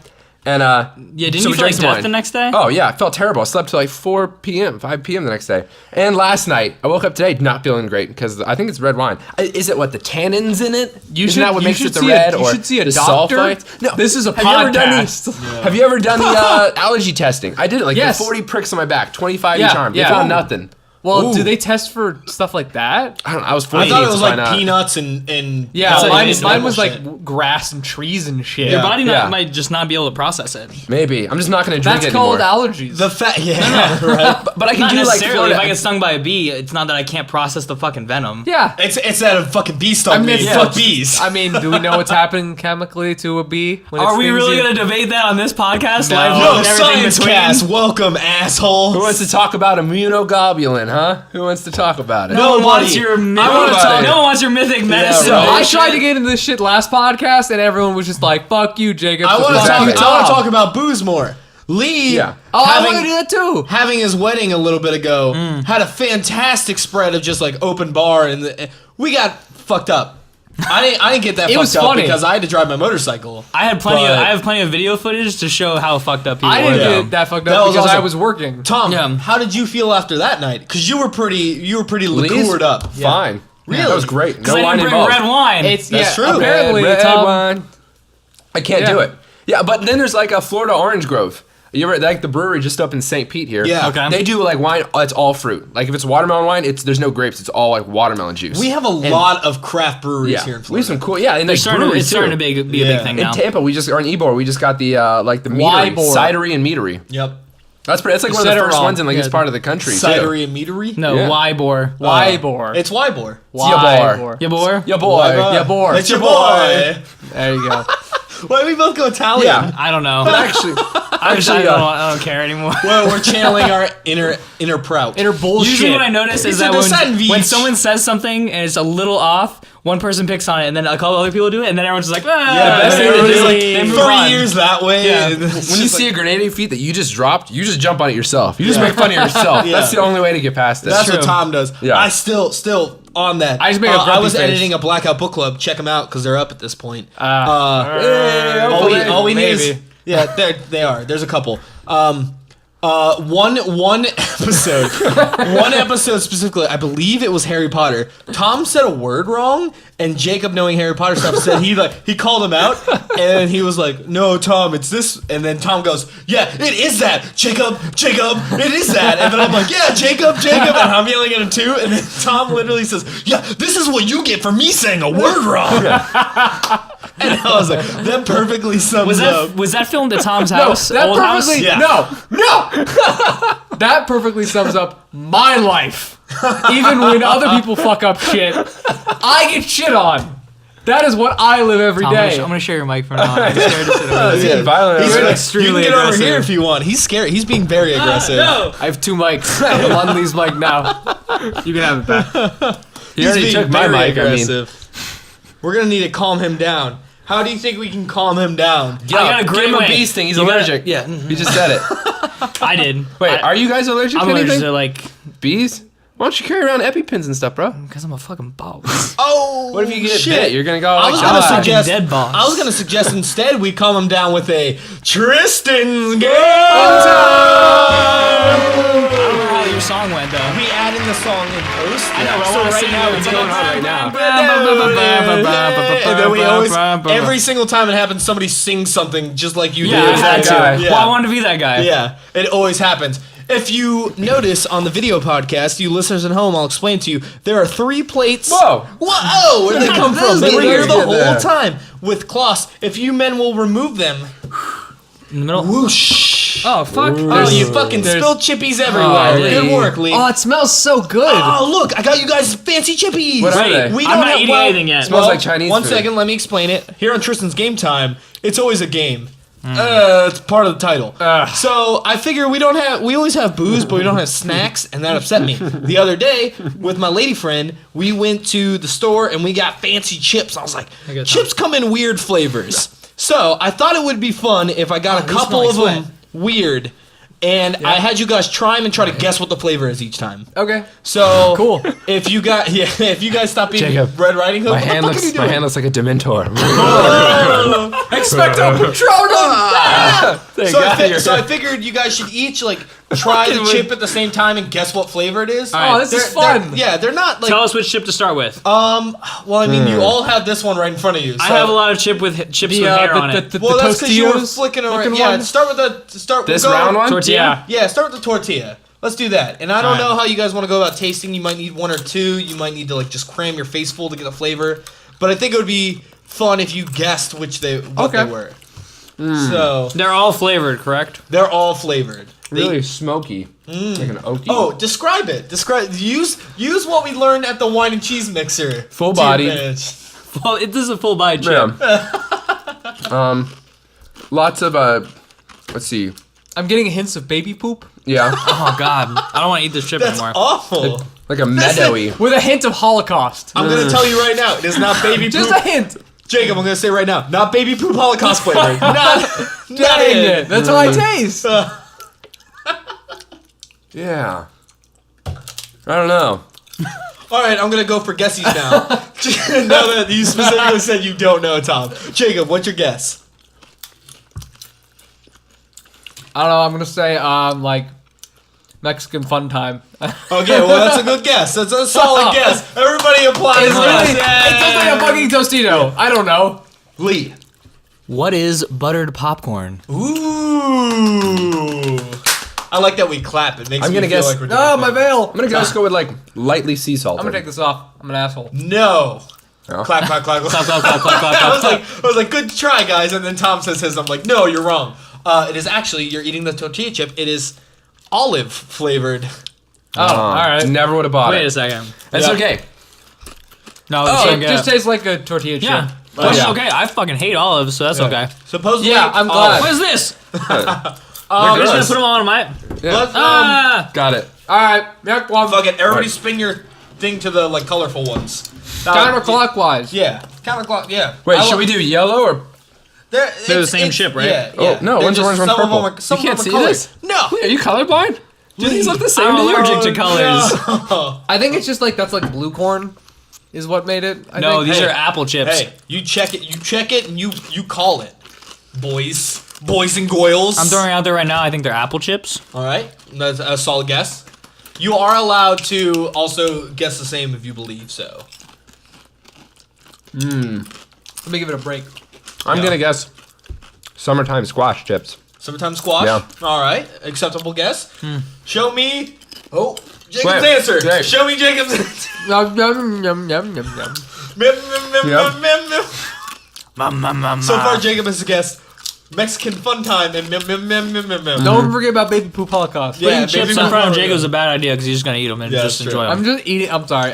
and Yeah, didn't so you we feel drank like some death wine. the next day? Oh yeah, I felt terrible. I slept till 4 p.m., 5 p.m. the next day. And last night, I woke up today not feeling great because I think it's red wine. Is it what the tannins in it? Isn't that what makes it the red? You or should see a the doctor. sulfites? No, This is a have you ever done podcast. Have you ever done the allergy testing? I did it. Yes. 40 pricks on my back, 25 Yeah, each arm. yeah. They found nothing. Well, Ooh. do they test for stuff like that? I don't know. I was I 14. thought it was so why like not? peanuts and Yeah, pollen mine, and mine normal was shit. like grass and trees and shit. Your body Yeah. might just not be able to process it. Maybe. I'm just not going to drink That's it anymore. called allergies. the fat. Yeah, right. But I can Not do necessarily. If I Florida. get stung by a bee, it's not that I can't process the fucking venom. yeah. It's that a fucking bee stung I mean, me. yeah. Fuck bees. I mean, do we know what's happening chemically to a bee? When it Are we stings really you? going to debate that on this podcast? No. Live No and everything science between? cast. Welcome, asshole. Who wants to talk about immunoglobulin, huh? Who wants to talk about it? No one Nobody. wants your I wanna mythic. talk- No one wants your mythic medicine. right. I bullshit. tried to get into this shit last podcast, and everyone was just like, "Fuck you, Jacob." I want to Exactly. talk. I want to talk about booze more. Lee, Yeah. Oh, I having, want to do that too. having his wedding a little bit ago, Mm. had a fantastic spread of just open bar, and we got fucked up. I didn't get that It fucked was up funny. because I had to drive my motorcycle. I had plenty. But- I have plenty of video footage to show how fucked up people I were. didn't Yeah. get that fucked That up was because I awesome. was working. Tom, Yeah. how did you feel after that night? Because you were pretty Lee's liqueured up. Fine. Really? That was great. Because No I wine didn't bring involved. red wine. It's That's yeah, true. Apparently, Red Tom. wine. I can't Yeah. do it. Yeah, but then there's like a Florida orange grove. You ever like the brewery just up in St. Pete here? Yeah. Okay. They do like wine. It's all fruit. Like if it's watermelon wine, there's no grapes. It's all like watermelon juice. We have a lot of craft breweries here in we have Florida. some cool. Yeah, and It's like starting breweries to too. be a big thing In now. Tampa, we just or in Ybor, we just got the like the meadery, Ybor. cidery and meadery. Yep. That's pretty. That's like You one of said the it first wrong. ones in like this Yeah. part of the country. Cidery and meadery? No, Yeah. Ybor. Ybor. It's Ybor. Ybor. Ybor? Yeah, boy. Yeah, boy. It's your boy. There you go. Why do we both go Italian? Yeah. I don't know. But actually, I don't care anymore. Well, we're channeling our inner prout. Inner bullshit. Usually what I notice is It's that a when sandwich. someone says something and it's a little off, one person picks on it and then a couple other people do it and then everyone's just like, Yeah, best thing to everybody's do. like, They move 3 on. years that way. Yeah. and it's when you just see like- a grenade feat that you just dropped, you just jump on it yourself. You just Yeah. make fun of yourself. Yeah. That's the only way to get past it. That's true. what Tom does. Yeah. I still on that. I just make a I grumpy was face. editing a Blackout Book Club. Check them out because they're up at this point. Hey, All we need is maybe. yeah, they are. There's a couple. One episode, one episode specifically. I believe it was Harry Potter. Tom said a word wrong, and Jacob, knowing Harry Potter stuff, said he called him out, and he was like, "No, Tom, it's this." And then Tom goes, "Yeah, it is that, Jacob, it is that." And then I'm like, "Yeah, Jacob," and I'm yelling at him too. And then Tom literally says, "Yeah, this is what you get for me saying a word wrong." And I was like, "That perfectly sums up." Was that filmed at Tom's house? that old house? perfectly Yeah. no. That perfectly sums up my life. Even when other people fuck up shit, I get shit on. That is what I live every Tom, day. I'm gonna share your mic from now on. I'm scared to sit over He's there. getting violent. He's over there. extremely you can get over aggressive. here if you want. He's scary. He's being very aggressive. I have 2 mics. I have Lundley's mic now. You can have it back. He He's already being took my very mic. I mean, aggressive. We're gonna need to calm him down. How do you think we can calm him down? I got a give great him a way. bee sting. He's You gotta- allergic. yeah. He just said it. I did. Wait, are you guys allergic I'm to allergic anything? to like Bees? Why don't you carry around EpiPens and stuff, bro? because I'm a fucking boss. Oh, What if you get shit. bit? You're gonna go I like, was gonna "Ah." suggest. dead boss. I was gonna suggest instead we calm him down with a Tristan's game I time. don't know how your song went though. We add in the song in post. I know, but I so wanna right sing now it. it's What's going going on on right now? now. And then we always, every single time it happens, somebody sings something just like you Yeah, did. I had to. guy. Yeah. Well, I wanted to be that guy. Yeah, it always happens. If you notice on the video podcast, you listeners at home, I'll explain to you, there are 3 plates. Whoa. Whoa! Where'd they come from? They were weird. here the whole Yeah. time with cloths. If you men will remove them, In the middle. whoosh. Oh, fuck. Oh, you fucking spilled chippies everywhere. Lee. Good work, Lee. Oh, it smells so good. Oh, look, I got you guys fancy chippies. What are they? We I'm don't not have, eating well, anything yet. Smells like Chinese One food. second, let me explain it. Here on Tristan's Game Time, it's always a game. It's part of the title. So I figure we always have booze, but we don't have snacks, and that upset me. The other day, with my lady friend, we went to the store and we got fancy chips. I was like, got chips come in weird flavors. So I thought it would be fun if I got a these couple smell like of them weird, and I had you guys try them and try to guess what the flavor is each time. Okay. So Cool. If you guys stop being Jacob, Red Riding Hood, My what hand the fuck are you looks doing? looks like a Dementor. Expecto Patronum! So I figured you guys should each try the chip at the same time and guess what flavor it is. Oh, this is fun. They're not like. Tell us which chip to start with. Well, I mean, you all have this one right in front of you. So. I have a lot of chips with hair on it. Well, that's because you were Tostitos flicking around. looking Yeah, one? start with This we'll go- round one? Tortilla. Yeah, start with the tortilla. Let's do that. And I don't Alright. know how you guys want to go about tasting. You might need 1 or 2. You might need to just cram your face full to get the flavor. But I think it would be fun if you guessed what they were. So They're all flavored, correct? they're all flavored. Really smoky. Like an oaky. Oh, describe it. Use what we learned at the wine and cheese mixer. Full to your body. advantage. Well, it is a full body chip. Yeah. Lots of let's see. I'm getting hints of baby poop Yeah. Oh God, I don't want to eat this chip That's anymore. awful. Like a meadowy. with a hint of Holocaust. I'm gonna tell you right now, it is not baby Just poop. a hint. Jacob, I'm gonna say right now, not baby poop Holocaust flavored. not in it. That's how I taste. Yeah. I don't know. All right, I'm gonna go for guesses now. Now that you specifically said you don't know, Tom. Jacob, what's your guess? I don't know. I'm gonna say like Mexican fun time. Okay, well that's a good guess. That's a solid guess. Everybody applies. It's really, Yay. it tastes like a fucking Tostito. I don't know. Lee. What is buttered popcorn? Ooh. I like that we clap. It makes I'm me gonna feel guess- like we're doing Oh, a my thing. veil. I'm gonna just go with like lightly sea salt. I'm gonna take this off. I'm an asshole. No. Oh. Clap, clap, clap, clap. Clap, clap, clap, clap, clap, I clap. was like, good try, guys. And then Tom says his. I'm like, no, you're wrong. It is actually, you're eating the tortilla chip. It is olive flavored. Oh, all right. Never would have bought Wait it. a second. It's Yeah. okay. No, Oh, it's it okay. just tastes like a tortilla chip. Yeah. Oh, That's yeah. okay. I fucking hate olives, so that's okay. Supposedly. Yeah, I'm glad. What is this? They're I'm just gonna gross. put them on my. Let's, Ah! Got it. All right. Next one. fuck it. Everybody Right. spin your thing to the like colorful ones. Counterclockwise. Yeah. Counterclock. Yeah. Wait, should we do yellow or? They're the same chip, right? Yeah. Oh, yeah. no, They're one's just- orange, one's some of them purple. are- some You can't of them see are this? colored. No. Wait, are you colorblind? Do these look the same I'm to you? allergic to colors. No. I think it's just like that's like blue corn, is what made it. I No, think. these Hey. are apple chips. Hey, you check it. You check it, and you call it, boys and goyles. I'm throwing it out there right now. I think they're apple chips. All right, that's a solid guess. You are allowed to also guess the same if you believe so. Let me give it a break. I'm Yeah. gonna guess summertime squash chips. Summertime squash. Yeah. All right, acceptable guess. Show me. Oh, Jacob's Wait, answer. Jake. Show me Jacob's answer. Yum, yum, yum, yum, yum, yum. Mim, mim, mim, Yep. mim, mim, mim. So far, Jacob has guessed Mexican fun time and mim, mim, mim, mim, mim, mim. Don't forget about baby poop holocaust. Yeah, Putting chips baby in front of poop. Jacob's a bad idea because he's just gonna eat them and Yeah, just that's true. enjoy them. I'm just eating. I'm sorry.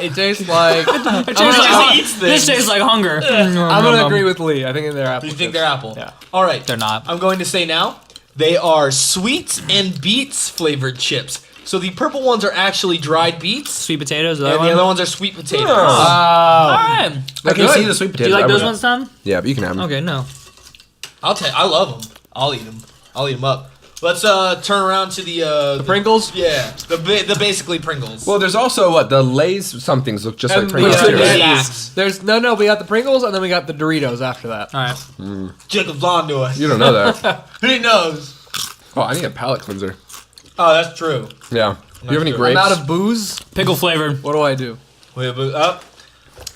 It tastes like. It tastes gonna- like, eats this things. tastes like hunger. I'm gonna agree with Lee. I think they're apple. You think chips. they're apple? Yeah. All right. They're not. I'm going to say now they are sweets and beets flavored chips. So the purple ones are actually dried beets, Sweet potatoes. The and other the one. other ones are sweet potatoes. Oh. All right. I can good. see the sweet Do potatoes. you like I those wouldn't- ones, Tom? Yeah, but you can have them. Okay, no. I love them. I'll eat them. I'll eat them up. Let's turn around to the Pringles. Yeah, the basically Pringles. Well, there's also what the Lay's somethings look just like And Pringles the, too. Lay's. Lay's. There's no. We got the Pringles, and then we got the Doritos after that. All right. Jacob's on to us. You don't know that. Who knows? Oh, I need a palate cleanser. Oh, that's true. Yeah. Do you have any true. grapes? I'm out of booze. Pickle flavored. What do I do? Wait, but up.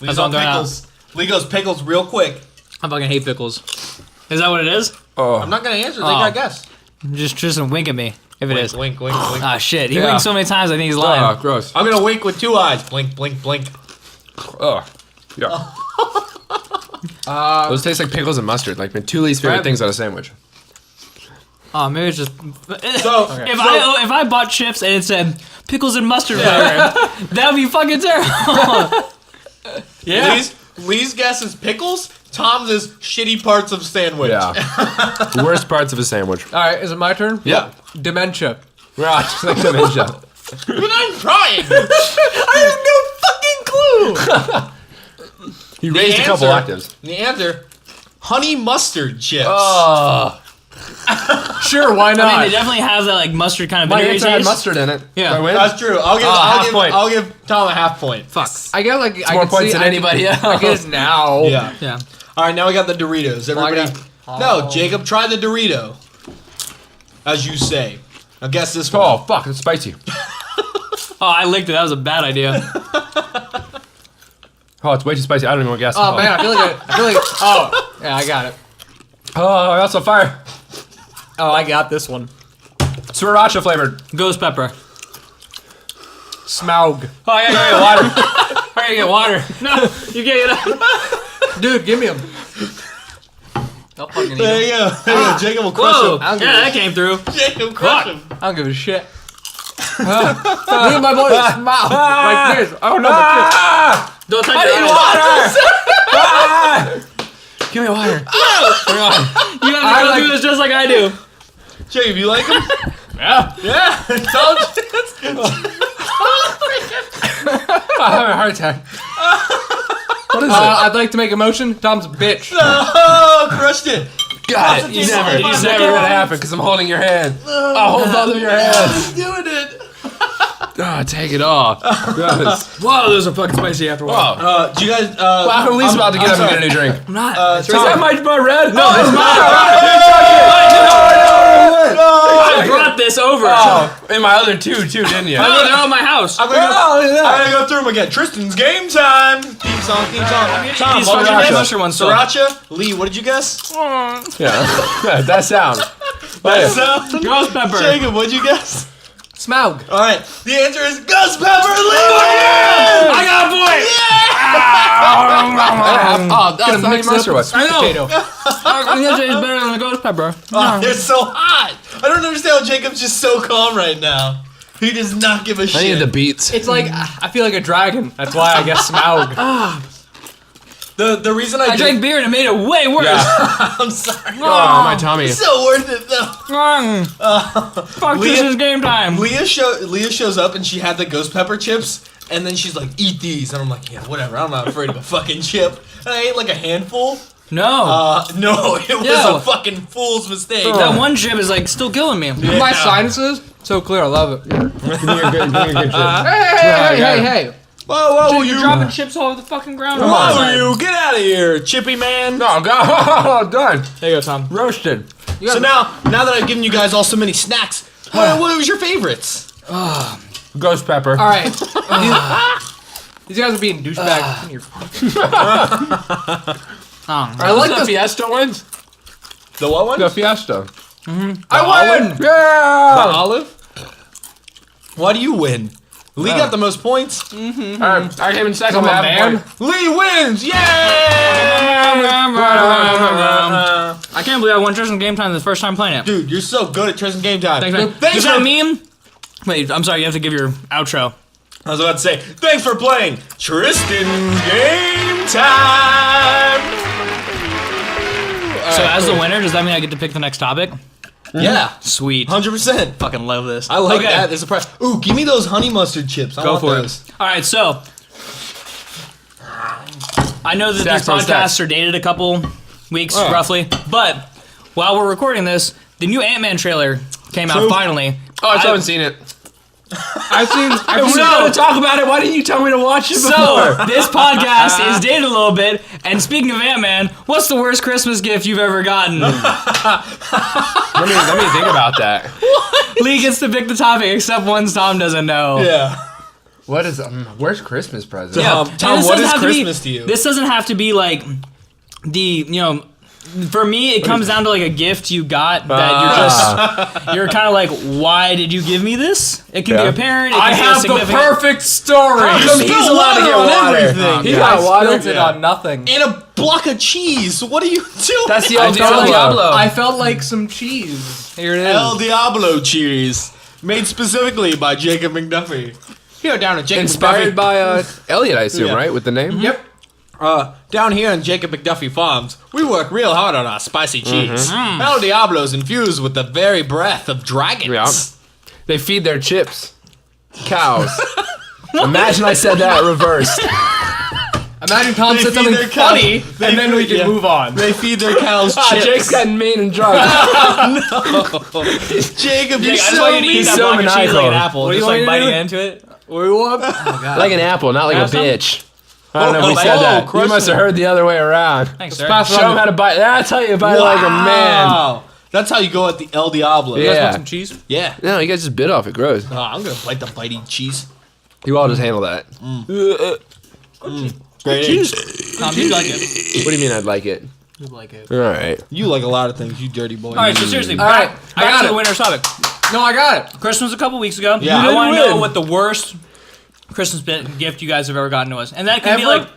Lee's That's on what I'm pickles. Lee goes pickles real quick. I fucking hate pickles. Is that what it is? Oh, I'm not gonna answer. They Oh. got guess. Just wink at me if it is. Wink, wink, wink. Ah, shit. He Yeah. winks so many times. I think he's lying. oh, gross. I'm gonna wink with 2 eyes. Blink, blink, blink. Oh, yeah. Those taste like pickles and mustard. Like my two least favorite Right. things on a sandwich. Oh, maybe it's just. So If I bought chips and it said pickles and mustard flavor, that would be fucking terrible. Yeah. Lee's guess is pickles. Tom's is shitty parts of sandwich. Yeah. Worst parts of a sandwich. All right. Is it my turn? Yeah. Dementia. Right. Just like dementia. But I'm trying. He raised a couple octaves. The answer, honey mustard chips. Oh. Sure. Why I not? mean, they definitely have that like mustard kind of My vinegary answer had taste. mustard in it. Yeah. Do I win? That's true. I'll half point. I'll give Tom a half point. Fuck. I get like I more can points see, than anybody else. I get it now. Yeah. Yeah. All right, now we got the Doritos. Well, I Everybody. No, Jacob, try the Dorito. As you say. Now guess this one. Oh, fuck. It's spicy. Oh, I licked it. That was a bad idea. Oh, it's way too spicy. I don't even want to guess. Oh man, I feel like. Oh, yeah, I got it. Oh, I got some fire. Oh, I got this one. Sriracha flavored. Ghost pepper. Smaug. Oh, I gotta get water. I gotta get water. No, you can't get it. Dude, give me them. I'll fucking eat There them. you go. There you go. Jacob will crush Whoa. him. I'll give Yeah, it- that came through. Jacob crush him. I don't give a shit. Me and my boy Smaug. Like this. Oh no, my Don't touch it. Give me water. You have to go do this just like I do. Jacob, you like him? Yeah. Yeah. Told you. I'm having a heart attack. What is it? I'd like to make a motion. Tom's a bitch. Oh, crushed it. Got it. It's Never. so It's funny. never gonna happen because I'm holding your hand. I'll hold both of your hands. He's doing it. Oh, take it off. Gross. Whoa, those are fucking spicy after a while. Whoa. Do you guys? Well, I'm at least about to get up and get a new drink. I'm not. Is that my red? No, it's mine. I brought this over. And my other two too, didn't you? They're all in my house. I'm gonna go through them again. Tristan's game time. Theme song. Tom, These what did you Sriracha guess? mushroom ones still. Sriracha. Lee, what did you guess? Yeah, that sound. Ghost pepper. Jacob, what did you guess? Smaug. All right, the answer is ghost pepper. Lee, I got a point. Oh, that's the honey mustard one. I know. I'm gonna say it's better than the ghost pepper. Oh, they're so hot. I don't understand how Jacob's just so calm right now. He does not give a I shit. need the beats. It's like I feel like a dragon. That's why I guess Smaug. The reason I drank beer and it made it way worse. I'm sorry. Oh, my tummy. It's so worth it though. Fuck, this is game time. Leah shows up and she had the ghost pepper chips, and then she's like, "Eat these," and I'm like, "Yeah, whatever. I'm not afraid of a fucking chip." And I ate like a handful. No. No, it was Yo. a fucking fool's mistake. That one chip is like still killing me. My sinuses so clear. I love it. Give me a good chip. Hey. Whoa, You're dropping chips all over the fucking ground. Come on, you get out of here, chippy man. No, God, done. There you go, Tom. Roasted. So now that I've given you guys all so many snacks, what was your favorites? Ghost pepper. All right. These guys are being douchebags. I like the the Fiesta ones. The what one? The Fiesta. I win. Yeah. Olive. Why do you win? Lee got the most points. All right, I came in second. Come on, with half a man. point. Lee wins! Yay! I can't believe I won Tristan Game Time the first time playing it. Dude, you're so good at Tristan Game Time. Thanks, man. Thanks Does for, that mean? Wait, I'm sorry. You have to give your outro. I was about to say, thanks for playing Tristan's Game Time! So as the winner, does that mean I get to pick the next topic? Yeah, Sweet. 100%. Fucking love this. I like Okay. that. There's a prize. Ooh, give me those honey mustard chips. I Go want for it. those. All right, so I know that Stacks these on podcasts stacks. are dated a couple weeks roughly, but while we're recording this, the new Ant-Man trailer came out True. finally. Oh, I still haven't seen it. I've seen. If we're gonna talk about it, why didn't you tell me to watch it before? So this podcast is dated a little bit. And speaking of Ant-Man, what's the worst Christmas gift you've ever gotten? let me think about that. Lee gets to pick the topic, except ones Tom doesn't know. Yeah. What is? Where's Christmas present? Yeah. Tom, And what this doesn't is have to be- Christmas to you? This doesn't have to be like for me, it comes down to like a gift you got that you're kind of like, why did you give me this? It can be Yeah. a parent. It can I be a have the significant. perfect story. Come he's allowed to get on water. everything. He I got water. spilled it on nothing. And a block of cheese. What are you doing? That's the I old felt like- Diablo. I felt like some cheese. Here it is. El Diablo cheese. Made specifically by Jacob McDuffie. Here down at Jacob Inspired by Elliot, I assume, Yeah. right? With the name. Yep. Down here in Jacob McDuffie Farms, we work real hard on our spicy cheese. El Diablo's infused with the very breath of dragons. Yeah. They feed their chips. Cows. Imagine I said that reversed. Imagine Tom They said feed something their cows- funny, they and then we feed- can yeah. move on. They feed their cows chips. Jake's gotten mean and drunk. Jacob, you're I just so want you to eat mean. that so block of cheese like an maniacal. apple, What do you just want like me to biting do? into it. What do you want? Oh, God. Like an apple, not like a Have some? bitch. I don't know if we oh, said that. crush You must have it. heard the other way around. Thanks, sir. pass it Show on him to- how to bite. That's how you bite it like a man. Wow. That's how you go at the El Diablo. You guys Yeah. want some cheese? Yeah. No, you guys just bit off. It grows. Oh, I'm gonna bite the bitey cheese. You all just handle that. Great cheese. Tom, you like it. What do you mean I'd like it? You like it. All right. You like a lot of things, you dirty boy. All right, so seriously, right, back I got to it. the winner's topic. No, I got it. Christmas a couple weeks ago. Yeah. I You want to didn't know win. what the worst Christmas gift you guys have ever gotten to us, and that can be Ever? like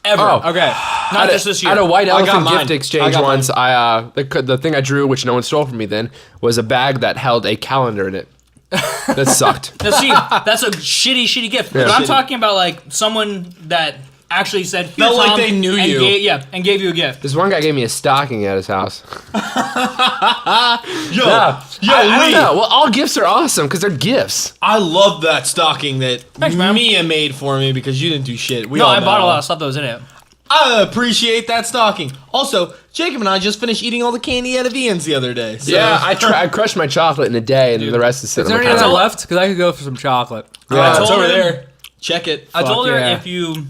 ever. Oh. Okay. Not just this I year. had a white I got elephant mine. gift I exchange got once. The thing I drew, which no one stole from me then, was a bag that held a calendar in it. That sucked. Now, see, that's a shitty gift. But I'm Shitty. talking about like someone that actually said, "Here, Felt like Tom," they knew and you. and gave you a gift. This one guy gave me a stocking at his house. Yo, I Lee. don't know. Well, all gifts are awesome because they're gifts. I love that stocking that Thanks, man. Mia made for me because you didn't do shit. We No, all I bought a know. lot of stuff that was in it. I appreciate that stocking. Also, Jacob and I just finished eating all the candy out of Ian's the other day. So. Yeah, I crushed my chocolate in a day, and the rest is Is sitting there on any the other counter. left? Because I could go for some chocolate. Yeah, it's told over him- there. Check it. I told her yeah. if you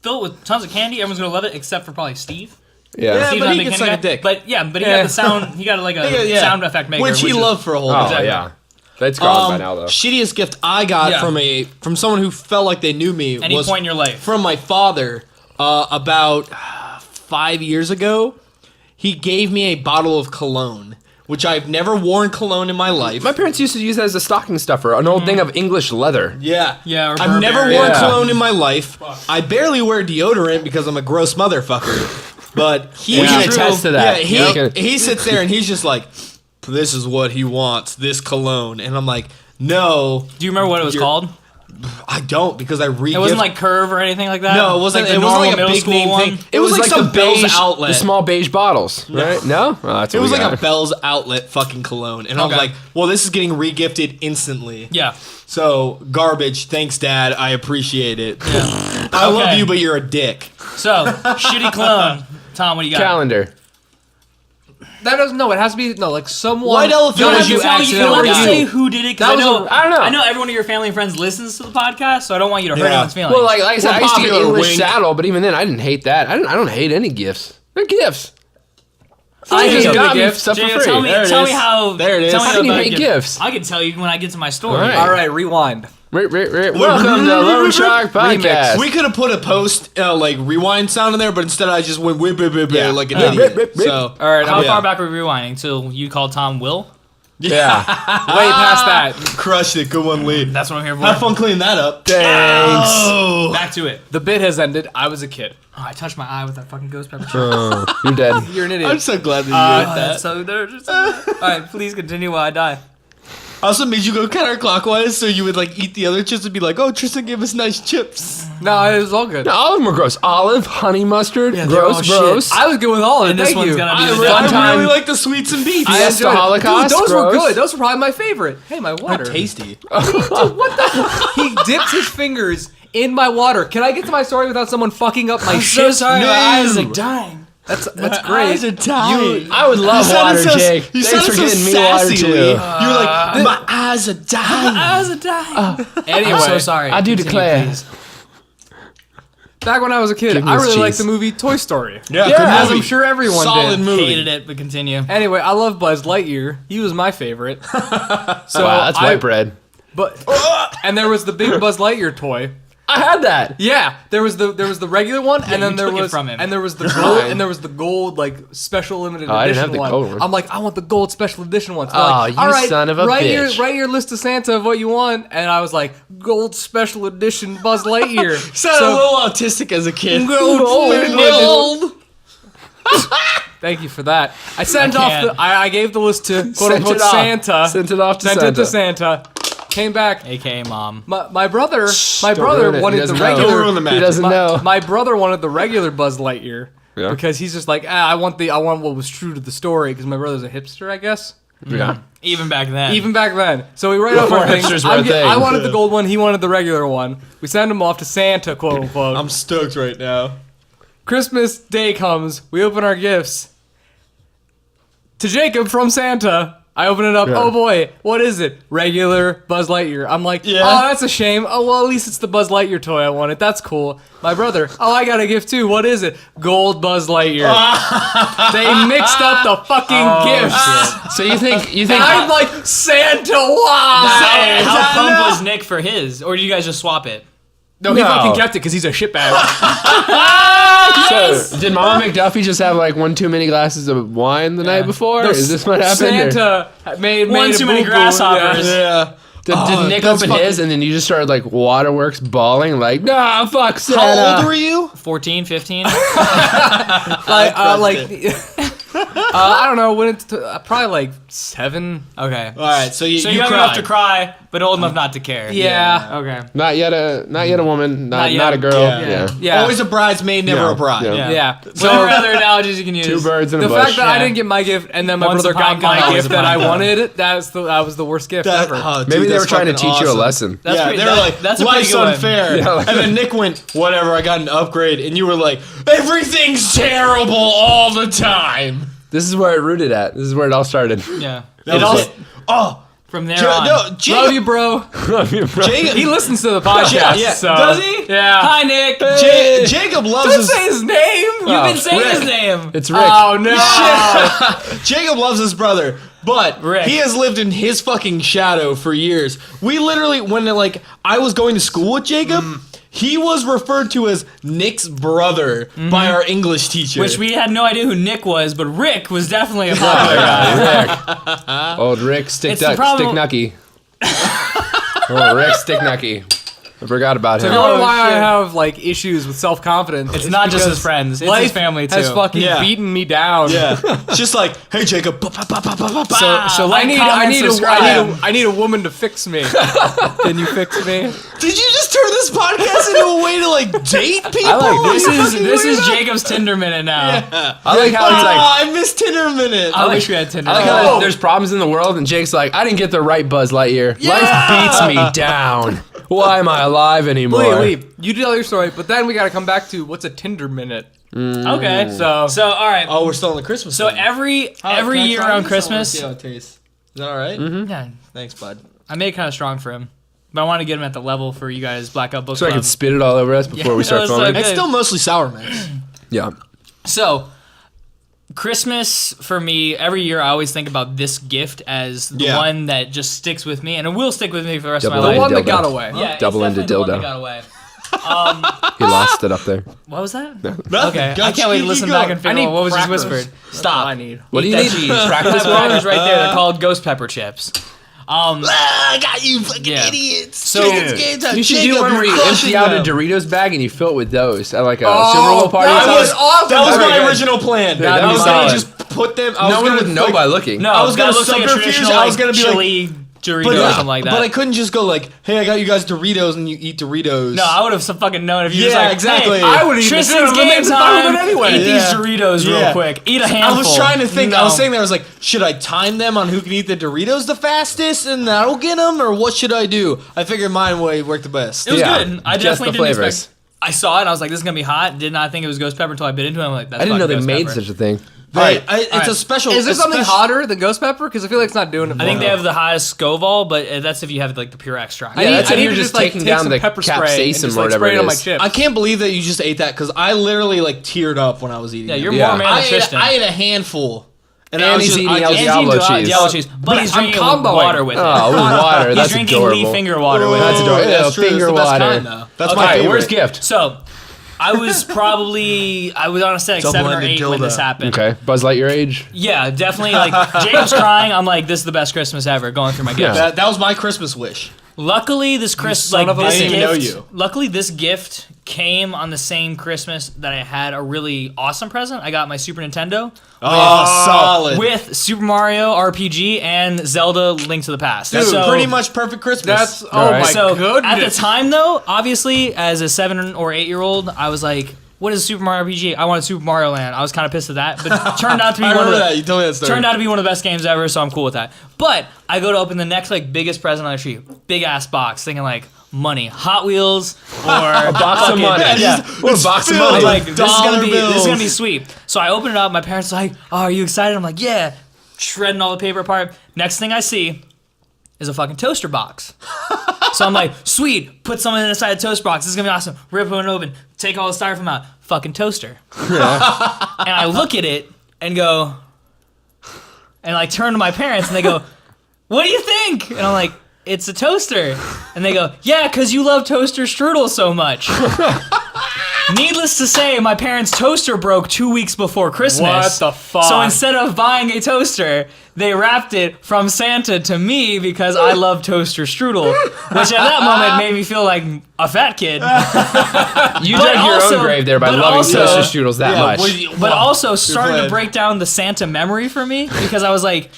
fill it with tons of candy, everyone's gonna love it except for probably Steve. Yeah. Steve's but not a he big can Kenny suck a guy. dick. But yeah, but he got the sound. He got like a Yeah. sound effect maker, which he is- loved for a whole Oh time. yeah. That's gone by now though. Shittiest gift I got Yeah. from someone who felt like they knew me Any was point in your life. from my father about 5 years ago. He gave me a bottle of cologne, which I've never worn cologne in my life. My parents used to use that as a stocking stuffer, an old thing of English leather. Yeah. Yeah, or I've never Burberry. worn Yeah. cologne in my life. I barely wear deodorant because I'm a gross motherfucker. But he We can true. attest to that. Yeah, he sits there and he's just like, this is what he wants, this cologne. And I'm like, no, Do you remember what it was called? I don't, because I re It wasn't like Curve or anything like that. No, it wasn't. Like the It wasn't normal like a middle big school name one. thing. It was like some the Bell's beige, outlet. the small beige bottles, right? No, oh, that's It what was we like got. a Bell's outlet fucking cologne. And I was Okay. like, well, this is getting re-gifted instantly. Yeah. So, garbage. Thanks, Dad. I appreciate it. I love Okay. you, but you're a dick. So shitty clone. Tom, what do you got? calendar. That doesn't. No, it has to be like someone. White elephant. You don't have Did to you tell you. You accidentally don't have to do? say who did it. 'Cause That I was know. I don't know. I know everyone of your family and friends listens to the podcast, so I don't want you to hurt Yeah. anyone's feelings. Well, like I said, We're I used to get popular, English wink. saddle, but even then, I didn't hate that. I don't hate any gifts. They're gifts. I just hate got me gifts. stuff for Jay, free. tell me There it how. is. There it is. Tell me How can you about hate gifts. gifts? I can tell you when I get to my story. All right. All right, rewind. Welcome to Lone Shark Podcast. We could have put a post like rewind sound in there, but instead I just went whip, whip, whip, Yeah. like an Yeah. idiot. Rip, rip, rip. So All right, How I'm far back are we rewinding? Till you called Tom Will? Yeah. way past that. crushed it. Good one, Lee. That's what I'm here for. Have fun cleaning that up. Thanks. Oh. Back to it. The bit has ended. I was a kid. Oh, I touched my eye with that fucking ghost pepper. Oh, you're dead. You're an idiot. I'm so glad that you Oh, did that. that's so there's all right, please continue while I die. I also made you go counterclockwise so you would like eat the other chips and be like, oh, Tristan gave us nice chips. No, it was all good. No, all of them were gross. Olive, honey mustard, they're gross, all gross. I was good with all of it. And this Thank one's you. gonna be I, the re- fun I time. really like the sweets and beef. I Fiesta enjoyed it. Holocaust, Dude, those were gross. good. Those were probably my favorite. Hey, my water. tasty. He dipped his fingers in my water. Can I get to my story without someone fucking up my I'm shit? so sorry, No. my eyes are dying. That's My great. eyes are dying. I would love water, Jake. You Thanks sounded for so getting me water sassy, too. Lee. You were like, my eyes are dying. My eyes are dying. Anyway, I'm so sorry. I do Continue, declare. please. back when I was a kid, Give me I this really liked cheese. the movie Toy Story. Yeah, Yeah. As I'm sure everyone Solid did. movie. Hated it, but continue. Anyway, I love Buzz Lightyear. He was my favorite. So Wow, that's white bread. But and there was the big Buzz Lightyear toy. I had that. Yeah, there was the regular one, and then you there took it was from him. and there was the gold, and there was the gold like special limited Oh, I didn't edition have the one. gold one. I'm like, I want the gold special edition one. So they're Oh, like, you all right, son of a write bitch. write your list to Santa of what you want, and I was like, gold special edition Buzz Lightyear. Sounded a little autistic as a kid. Gold. Thank you for that. I sent I off can't. I gave the list to quote Sent unquote it off. Santa. Sent it off to Sent Santa. it to Santa. Came back. AKA mom. My brother Don't ruin it. He wanted the doesn't know. regular. Don't ruin the He magic. doesn't know. My brother wanted the regular Buzz Lightyear Yeah. because he's just like, I want what was true to the story because my brother's a hipster, I guess. Yeah. Even back then. Even back then. So we write off Before our things. hipsters were a thing. I wanted the gold one. He wanted the regular one. We send him off to Santa, quote unquote. I'm stoked right now. Christmas Day comes. We open our gifts. To Jacob from Santa. I open it up. Yeah. Oh boy, what is it? Regular Buzz Lightyear. I'm like, Yeah. oh, that's a shame. Oh, well, at least it's the Buzz Lightyear toy I wanted. That's cool. My brother, oh, I got a gift too. What is it? Gold Buzz Lightyear. They mixed up the fucking gifts. So you think And I'm like, Santa, why? How pumped was Nick for his? Or did you guys just swap it? No, he No. fucking kept it because he's a shitbag. So, did Mama McDuffie just have like one too many glasses of wine the night before? Is this what happened? or- Santa made One a too many boo-boo. grasshoppers. Yeah. Did Nick that's open his and then you just started like waterworks bawling like, nah, fuck Santa. How old were you? 14, 15? I don't know when it's probably like 7. Okay. All right, so you So you young cried. enough to cry, but old enough not to care. Yeah. Okay. Not yet a woman, not yet. a girl. Yeah. Yeah. Yeah. Always a bridesmaid, never Yeah. a bride. Yeah. Yeah. Whatever other analogies you can use. Two birds in a The bush. fact that I Yeah. didn't get my gift and then my Once brother a pine got my cone, always gift a that I pine cone. wanted, that was the worst gift That, ever. dude, Maybe they that's were trying to fucking teach you a awesome. lesson. That's yeah, pretty- they were that- like, that's a pretty life's good one. unfair. Yeah, like- and then Nick went, whatever, I got an upgrade. And you were like, everything's terrible all the time. This is where it rooted at. This is where it all started. Yeah. That It was also, like, oh, from there on. No, Jacob, Love you, bro. Jacob, He listens to the podcast. Yeah. So. Does he? Yeah. Hi, Nick. Jacob loves Don't his say his name. You've been saying Rick. his name. It's Rick. Oh no. Jacob loves his brother, but Rick. he has lived in his fucking shadow for years. We literally, when like I was going to school with Jacob, he was referred to as Nick's brother by our English teacher. Which we had no idea who Nick was, but Rick was definitely a popular guy. Rick. Old Rick It's the problem- Sticknucky. Oh, Rick Sticknucky. I forgot about him. You know why I shit. have like issues with self-confidence? It's not just because his friends, it's life his family too. has fucking Yeah. beaten me down. yeah, it's just like, hey Jacob, ba, ba, ba, ba, ba, ba, ba. So like, I need comment, subscribe. I need a woman to fix me. Can you fix me? Did you just turn this podcast into a way to like date people? I like This is Jacob's Tinder minute now. I like how it's like. I miss Tinder minute. I wish we had Tinder. I like how there's problems in the world, and Jake's like, I didn't get the right Buzz Lightyear. Life beats me down. Why am I alive anymore? Wait. You tell your story, but then we got to come back to what's a Tinder minute. Okay. So all right. Oh, we're still on the Christmas. So thing. every Can I year try around this? I wanna Christmas, see how it tastes. Is that all right? yeah, Thanks, bud. I made it kind of strong for him, but I want to get him at the level for you guys. Blackout Book So I Club. can spit it all over us before we start that was so filming. good. It's still mostly sour mix. Yeah. So, Christmas for me, every year I always think about this gift as the Yeah. one that just sticks with me, and it will stick with me for the rest Double of the my A life. one that dildo. got away. Yeah, it's Double ended definitely the one dildo. that got away. He lost it up there. What was that? Nothing. Okay, I Gotcha. can't wait to Keep listen going. back and I figure need out what was just crackers. whispered. That's all Stop. I need. What do Eat you that need? cheese. Practice Crackers one? right there. They're called ghost pepper chips. I got you, fucking Yeah. idiots. So, It's game time. You should Jacob, do one where you you're empty crushing out a them. Doritos bag and you fill it with those at like a Super Bowl party. that or was something. awesome. That was Very my good. original plan. that'd I be was gonna solid. just put them. I was No one gonna would know like, by looking. No, I was that gonna looks like a subterfuge, traditional I was gonna be like- chili Dorito But, or yeah, something like that. but I couldn't just go like, "Hey, I got you guys Doritos," and you eat Doritos. No, I would have fucking known if you Yeah, just like, exactly. Hey, I would've eaten Tristan's it. game It's fine time. with it anyway. Eat Yeah. these Doritos real Yeah. quick. Eat a I handful. was trying to think. I was No. saying that I was like, should I time them on who can eat the Doritos the fastest, and that'll get them, or what should I do? I figured mine way worked the best. It was Yeah, good. I just definitely the didn't flavors. expect. I saw it. and I was like, "This is gonna be hot." Did not think it was ghost pepper until I bit into it. I'm like, "That's I didn't know fucking they ghost made pepper. such a thing. Right. It's Alright. a special. Is there a something special- hotter than ghost pepper? Because I feel like it's not doing it. I think they have the highest Scovol, but that's if you have like the pure extract. Yeah, that's I if need you're to just like, taking take down some the pepper spray and capsaicin just, or like, whatever spray it it on my is. chips. I can't believe that you just ate that because I literally like teared up when I was eating. Yeah, it. you're Yeah. more man I than ate, Tristan. I ate a handful, and I And was he's just, eating I El just- Diablo He's eating cheese. Diablo cheese, but But he's I'm drinking comboing. water with it. Oh, with water. He's That's drinking adorable. Lee finger water with That's it. adorable. That's true. Finger It's the best water. kind, though. That's Okay, my All right, favorite. where's gift? So, I was on a set like 7 or Double-ended 8 when this dildo. happened. Okay, Buzz Lightyear age. Yeah, definitely. Like Jacob's crying. I'm like, this is the best Christmas ever. Going through my Yeah. gifts. That was my Christmas wish. Luckily, this son of a- I this didn't even know gift. you. Luckily, this gift came on the same Christmas that I had a really awesome present. I got my Super Nintendo Oh, solid. with Super Mario RPG and Zelda: Link to the Past. That's so, pretty much perfect Christmas. That's oh Alright. my So goodness. at the time, though, obviously, as a 7 or 8-year-old, I was like, "What is Super Mario RPG? I wanted Super Mario Land." I was kind of pissed at that, but it turned out to be I one of remember the that. You told me that story. turned out to be one of the best games ever, so I'm cool with that. But I go to open the next like biggest present on the tree, big ass box, thinking like money, Hot Wheels, or a Box of money. Yeah. What a box of filled I was money. like, this is gonna be bills. sweet. So I open it up. My parents are like, "Oh, are you excited?" I'm like, "Yeah." Shredding all the paper apart. Next thing I see is a fucking toaster box. So I'm like, sweet, put something inside a toaster box. This is gonna be awesome. Rip it open, take all the styrofoam out. Fucking toaster. And I look at it and go, and like turn to my parents and they go, "What do you think?" And I'm like, "It's a toaster." And they go, "Yeah, because you love toaster strudel so much." Needless to say, my parents' toaster broke 2 weeks before Christmas. What the fuck? So instead of buying a toaster, they wrapped it from Santa to me because I love toaster strudel, which at that moment made me feel like a fat kid. You But dug your also- own grave there by but loving also- toaster strudels that much. But also started to playing. break down the Santa memory for me because I was like,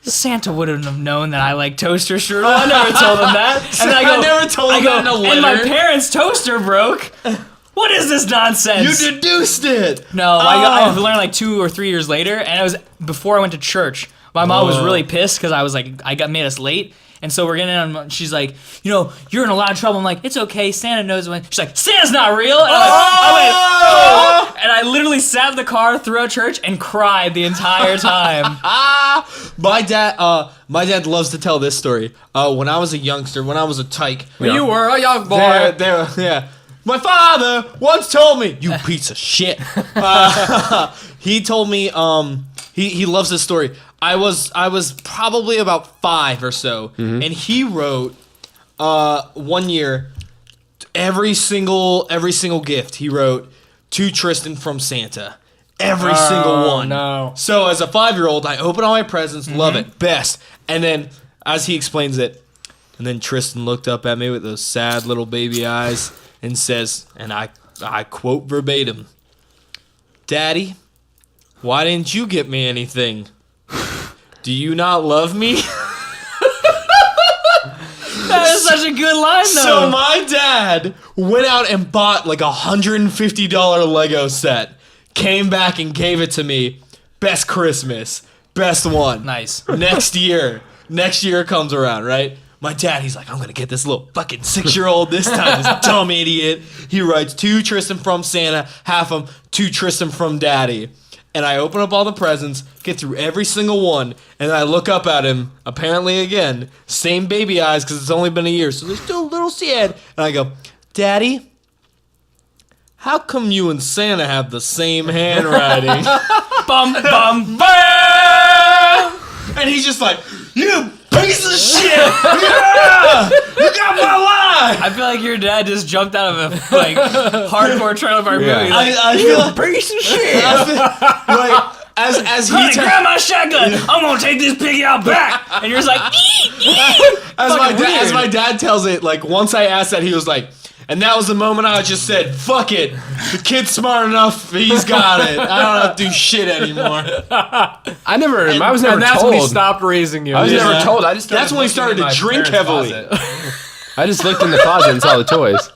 Santa wouldn't have known that I like toaster strudel. I never told him that. And then I go, I never told him that in a and my letter." parents' toaster broke. What is this nonsense? You deduced it. No, I learned like 2 or 3 years later, and it was before I went to church. My mom was really pissed because I was like, I got made us late, And so we're getting on. She's like, you're in a lot of trouble. I'm like, it's okay. Santa knows when. She's like, Santa's not real. And I went, oh! And I literally sat in the car throughout church and cried the entire time. My dad loves to tell this story. When I was a youngster, when I was a tyke. When you were a young boy. Yeah. My father once told me, you piece of shit. He told me, he loves this story. I was probably about 5 or so, and he wrote, 1 year, every single gift he wrote to Tristan from Santa. Every single one. No. So as a 5-year-old, I open all my presents, love it, best. And then, as he explains it, and then Tristan looked up at me with those sad little baby eyes and says, and I quote verbatim, "Daddy, why didn't you get me anything? Do you not love me?" That is such a good line, though. So my dad went out and bought like $150 Lego set, came back and gave it to me. Best Christmas. Best one. Nice. Next year comes around, right? My dad, he's like, I'm gonna get this little fucking 6-year-old this time, this dumb idiot. He writes to Tristan from Santa, half of them to Tristan from Daddy. And I open up all the presents, get through every single one, and I look up at him, apparently again, same baby eyes, because it's only been a year, so they're still a little sad. And I go, Daddy, how come you and Santa have the same handwriting? Bum, bum, bum! And he's just like, you piece of shit! Yeah! You got my line! I feel like your dad just jumped out of a hardcore trailer park movie. Like, I feel like, piece of shit! I feel like as he Honey, grab my shotgun. I'm gonna take this piggy out back. And you're just like, as my dad tells it, like once I asked that, he was like, and that was the moment I just said, fuck it. The kid's smart enough. He's got it. I don't have to do shit anymore. I was never And that's told. when he stopped raising you. I was Yeah. never told. I just That's when he started to drink heavily. I just looked in the closet and saw the toys.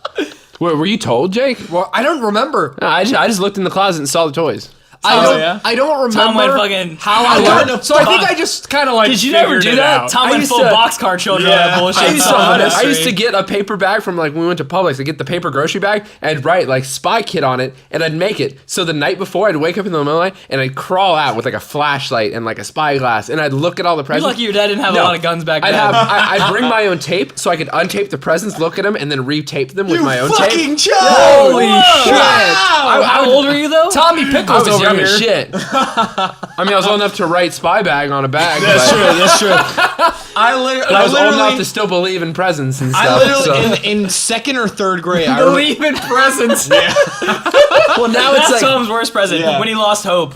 Were you told, Jake? Well, I don't remember. No, I just looked in the closet and saw the toys. I don't Tom went remember fucking. how I learned. So I think I just kind of like. Did you never figured do it that? out. Tom I went used full to- boxcar children on that bullshit. I used to get a paper bag from like when we went to Publix. I'd get the paper grocery bag and I'd write like Spy Kid on it and I'd make it. So the night before I'd wake up in the middle of the night and I'd crawl out with like a flashlight and like a spyglass and I'd look at all the You're presents. lucky your dad didn't have a lot of guns back then. I'd bring my own tape so I could untape the presents, look at them, and then retape them with my own tape. Fucking child! Holy Whoa. shit! How old were you though? Tommy I Pickles was over young as here. shit. I mean, I was old enough to write spy bag on a bag. That's but true. That's true. I I was old enough literally, to still believe in presents and stuff. I literally so. in 2nd or 3rd grade. Believe in presents. Well, now it's That's like Tom's worst present. Yeah. When he lost hope.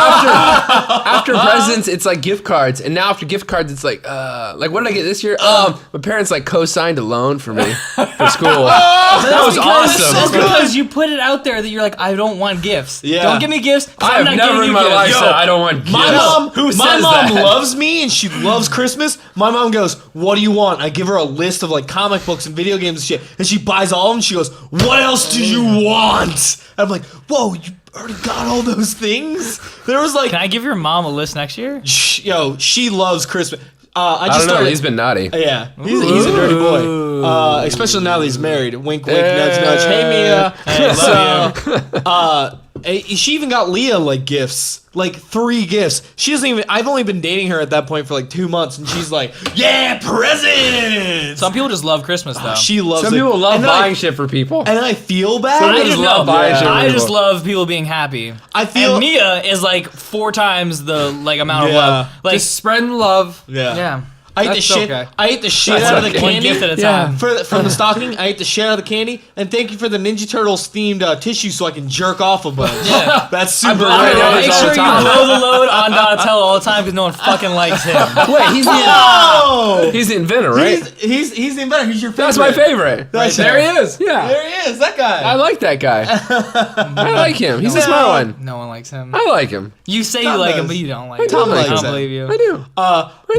after presents, it's like gift cards, and now after gift cards, it's like what did I get this year? My parents like co-signed a loan for me for school. That was awesome. That's because you put it out there that you're like, I don't want gifts. Yeah. Don't give me gifts. 'cause I I'm have not never giving in you my gifts. life Yo, said I don't want gifts. My mom, Who says my mom that? loves me and she loves Christmas. My mom goes, "What do you want?" I give her a list of like comic books and video games and shit, and she buys all of them. She goes, "What else do you want?" I'm like, "Whoa, you already got all those things?" There was like, Can I give your mom a list next year? yo, she loves Christmas. I I just don't know. started. He's been naughty. Yeah, he's a dirty boy. Especially now that he's married. Wink, wink, nudge, nudge. Hey, Mia. Hey, love She even got Leah like gifts, like 3 gifts. She doesn't even. I've only been dating her at that point for like 2 months, and she's like, "Yeah, presents." Some people just love Christmas though. She loves Some it. people love And then buying shit for people. and I feel bad. Some I people just just love buying shit for I just people. love people being happy. I feel. And Mia is like 4 times the like amount of Yeah. love. Like Just spreading love. yeah. I ate the That's shit. okay. I ate the shit That's out of the okay. One candy. gift at a Yeah. time. From the stocking, I ate the shit out of the candy, and thank you for the Ninja Turtles themed tissue so I can jerk off a bunch. Yeah. That's super believe rad. it. Make all sure the you time. blow the load on Donatello all the time because no one fucking likes him. Wait, he's the Oh! he's the inventor, right? He's the inventor. He's your favorite. That's my favorite. That's There he is. Yeah, There he is. That guy. I like that guy. I like him. He's a smart one. No one likes him. I like him. You say Tom you like does. him, but you don't like him. Tom I likes don't him. believe you. I do.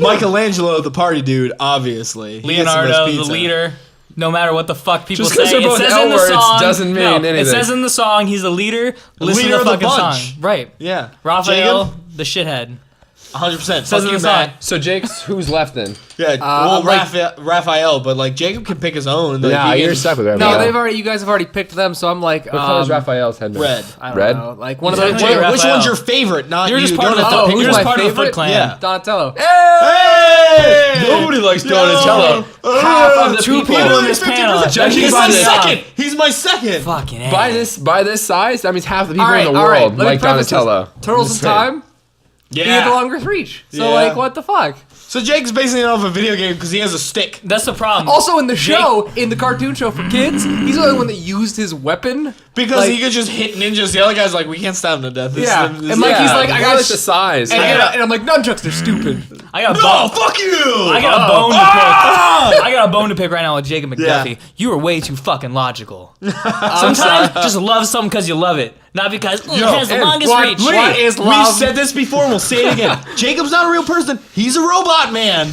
Michelangelo, the party dude, obviously. He gets the most Leonardo, the pizza. leader. No matter what the fuck people Just 'cause say, they're both it says in the L-words song. doesn't mean anything. It says in the song he's the leader. Listen leader to of the the fucking bunch. song. Right. Yeah. Raphael, Jacob? the shithead. 100%. Says Fuck in you, the song. Matt. So Jake's who's left then? Yeah, I'm like- Raphael, but like Jacob can pick his own. Like, Nah, he you're can- stuck with No, Raphael. you guys have already picked them, so I'm like, What color is Raphael's headband? Red. I don't Red? know, like one of Exactly. those. Wait, Which Raphael. one's your favorite? Not You're you. just part of Don't the have to who's pick You're my just part of the Foot favorite? Clan. Yeah. Donatello. Hey! Nobody likes Donatello. Half of the Two people. people in this panel. Judging He's by my the second. He's my second. Fucking A. By this size, that means half the people All right, in the all right, world let me like preface this. Donatello. Turtles Just in saying. Time. He had the longest reach. So Yeah. like, what the fuck? So Jake's basing it off a video game because he has a stick. That's the problem. Also, in the show, in the cartoon show for kids, he's the only one that used his weapon. Because Like- he could just hit ninjas. The other guy's like, we can't stab him to death. This Yeah. is the- this And, like, is- he's like, I I got like sh- the size. And I'm like, nunchucks, they're stupid. I got a no, bone. fuck you! I got a bone to pick. I got a bone to pick right now with Jacob McDuffie. Yeah. You are way too fucking logical. Sometimes just love something because you love it, not because it has the longest reach. What is We've love? said this before and we'll say it again. Jacob's not a real person. He's a robot man.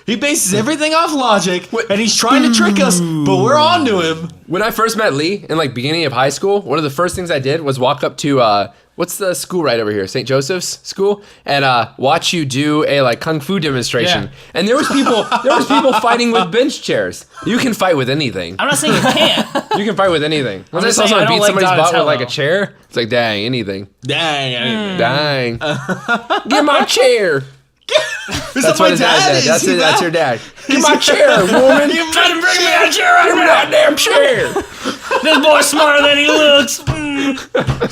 He bases everything off logic, and he's trying to trick us, but we're on to him. When I first met Lee in like beginning of high school, one of the first things I did was walk up to what's the school right over here, St. Joseph's School, and watch you do a like kung fu demonstration. Yeah. And there was people fighting with bench chairs. You can fight with anything. I'm not saying you can't. You can fight with anything. Once I just saw saying, I someone don't beat like somebody's butt with Donatello. like a chair, it's like dang, anything. Dang. Dang. Get my chair. That's what his dad said. That's it. That's your dad. Get my chair, woman. You better bring me that chair Give me that damn chair. This boy's smarter than he looks.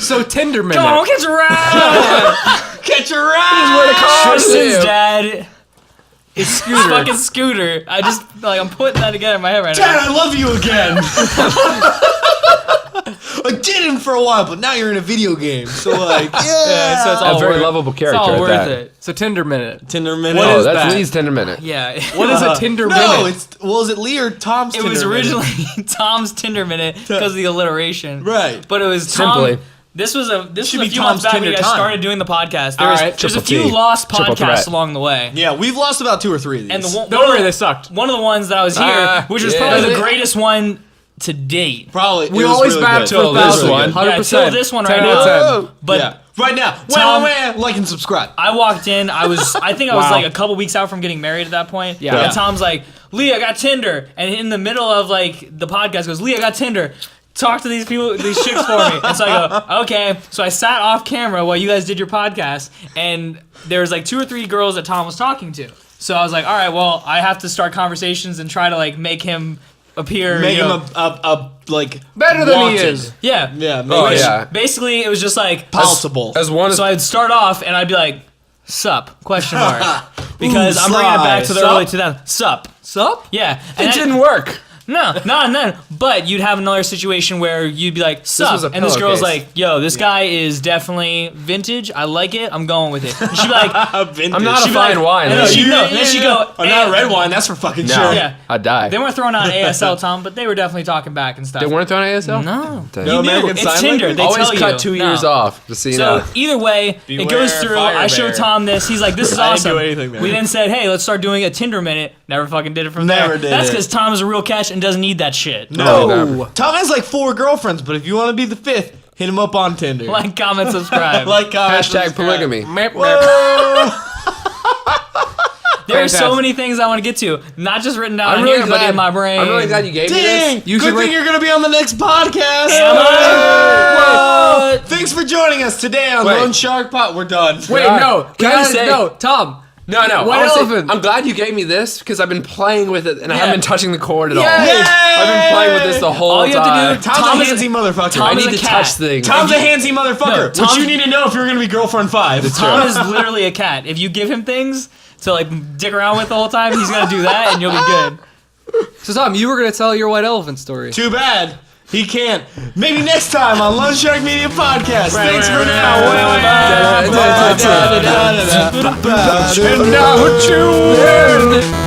So Tinder minute. Come on, catch a ride. Catch a ride. Tristan's live. dad is Scooter. Fucking Scooter. I'm putting that together in my head right Dad, now. I love you again. I did him for a while, but now you're in a video game. So like, yeah. So it's A all very worth, lovable it's character. all at worth that. it. So Tinder minute. Tinder minute. What Oh, is that's that? Lee's Tinder minute. Yeah. What is a Tinder No, minute? is it Lee or Tom's It Tinder was minute? originally Tom's Tinder minute because of the alliteration. Right. But it was Tom. Simply. This was a Should few be months Tom's back when Tinder you guys time. started doing the podcast. All right. There's a Triple few T. lost Triple podcasts threat. along the way. Yeah, we've lost about 2 or 3 of these. And the one, Don't worry, they sucked. one of the ones that I was here, which was yeah. probably the greatest one to date. probably We it was always really bat good. for Till this 1,000. one. 100%. Yeah, till this one right 10 now. out of 10. But yeah. Right now, Tom- like and subscribe. I walked in. I think I was Wow. like a couple weeks out from getting married at that point. Yeah. And Tom's like, Lee, I got Tinder. And in the middle of like the podcast goes, Lee, I got Tinder. Talk to these people, these chicks for me. And so I go, okay. So I sat off camera while you guys did your podcast, and there was like 2 or 3 girls that Tom was talking to. So I was like, all right, well, I have to start conversations and try to like make him appear. Make you him know, a like Better than he wanted. is. yeah, Yeah, Oh, make yeah. Basically, it was just like palatable. As one So I'd start off and I'd be like, "Sup?" question mark. Because I'm bringing it back to the Sup? early 2000s. Sup? Sup? Yeah. it And didn't work. no, not then. But you'd have another situation where you'd be like, "Sup?" was a And this girl's pillowcase. like, "Yo, this guy is definitely vintage. I like it. I'm going with it." And she'd be like, I'm not a she'd be fine like- wine. and then though. she'd go, and then she'd go, Oh, not red wine. That's for fucking No. sure. Yeah. I'd die. They weren't throwing out ASL, Tom, but they were definitely talking back and stuff. They weren't throwing ASL? No. Dang. No You knew. American It's Sign Tinder. Language? They Always tell cut you. 2 No. years off, just so you So know. either way, Beware it goes through. fire I showed bear. Tom this. He's like, "This is I didn't do awesome." anything there. We then said, "Hey, let's start doing a Tinder minute." Never fucking did it from Never there. did That's it. because Tom is a real catch and doesn't need that shit. No. never. Tom has like 4 girlfriends, but if you want to be the 5th, hit him up on Tinder. Like, comment, subscribe. comment, Hashtag subscribe. polygamy. There are so Fantastic. many things I want to get to, not just written down I'm on really here, glad. but in my brain. I'm really glad you gave me Dang! this. You Good should thing write- you're gonna be on the next podcast. Am I? What? Thanks for joining us today on Wait. Lone Shark Pot. We're done. Wait, God. no. Can I Guys, say- no. Tom. No. White honestly, elephant. I'm glad you gave me this because I've been playing with it and I Yeah. haven't been touching the cord at all. Yay! I've been playing with this the whole All you have to time. do- Tom's Tom a is a- handsy motherfucker. Tom I is need a to cat. touch things. Tom's a handsy motherfucker, which Tom- you need to know if you're gonna be girlfriend 5. Tom is literally a cat. If you give him things to like dick around with the whole time, he's gonna do that, and you'll be good. So Tom, you were gonna tell your white elephant story. Too bad. He can't. Maybe next time on Lone Shark Media Podcast. Thanks for now. da, da, da, da, da, And now what you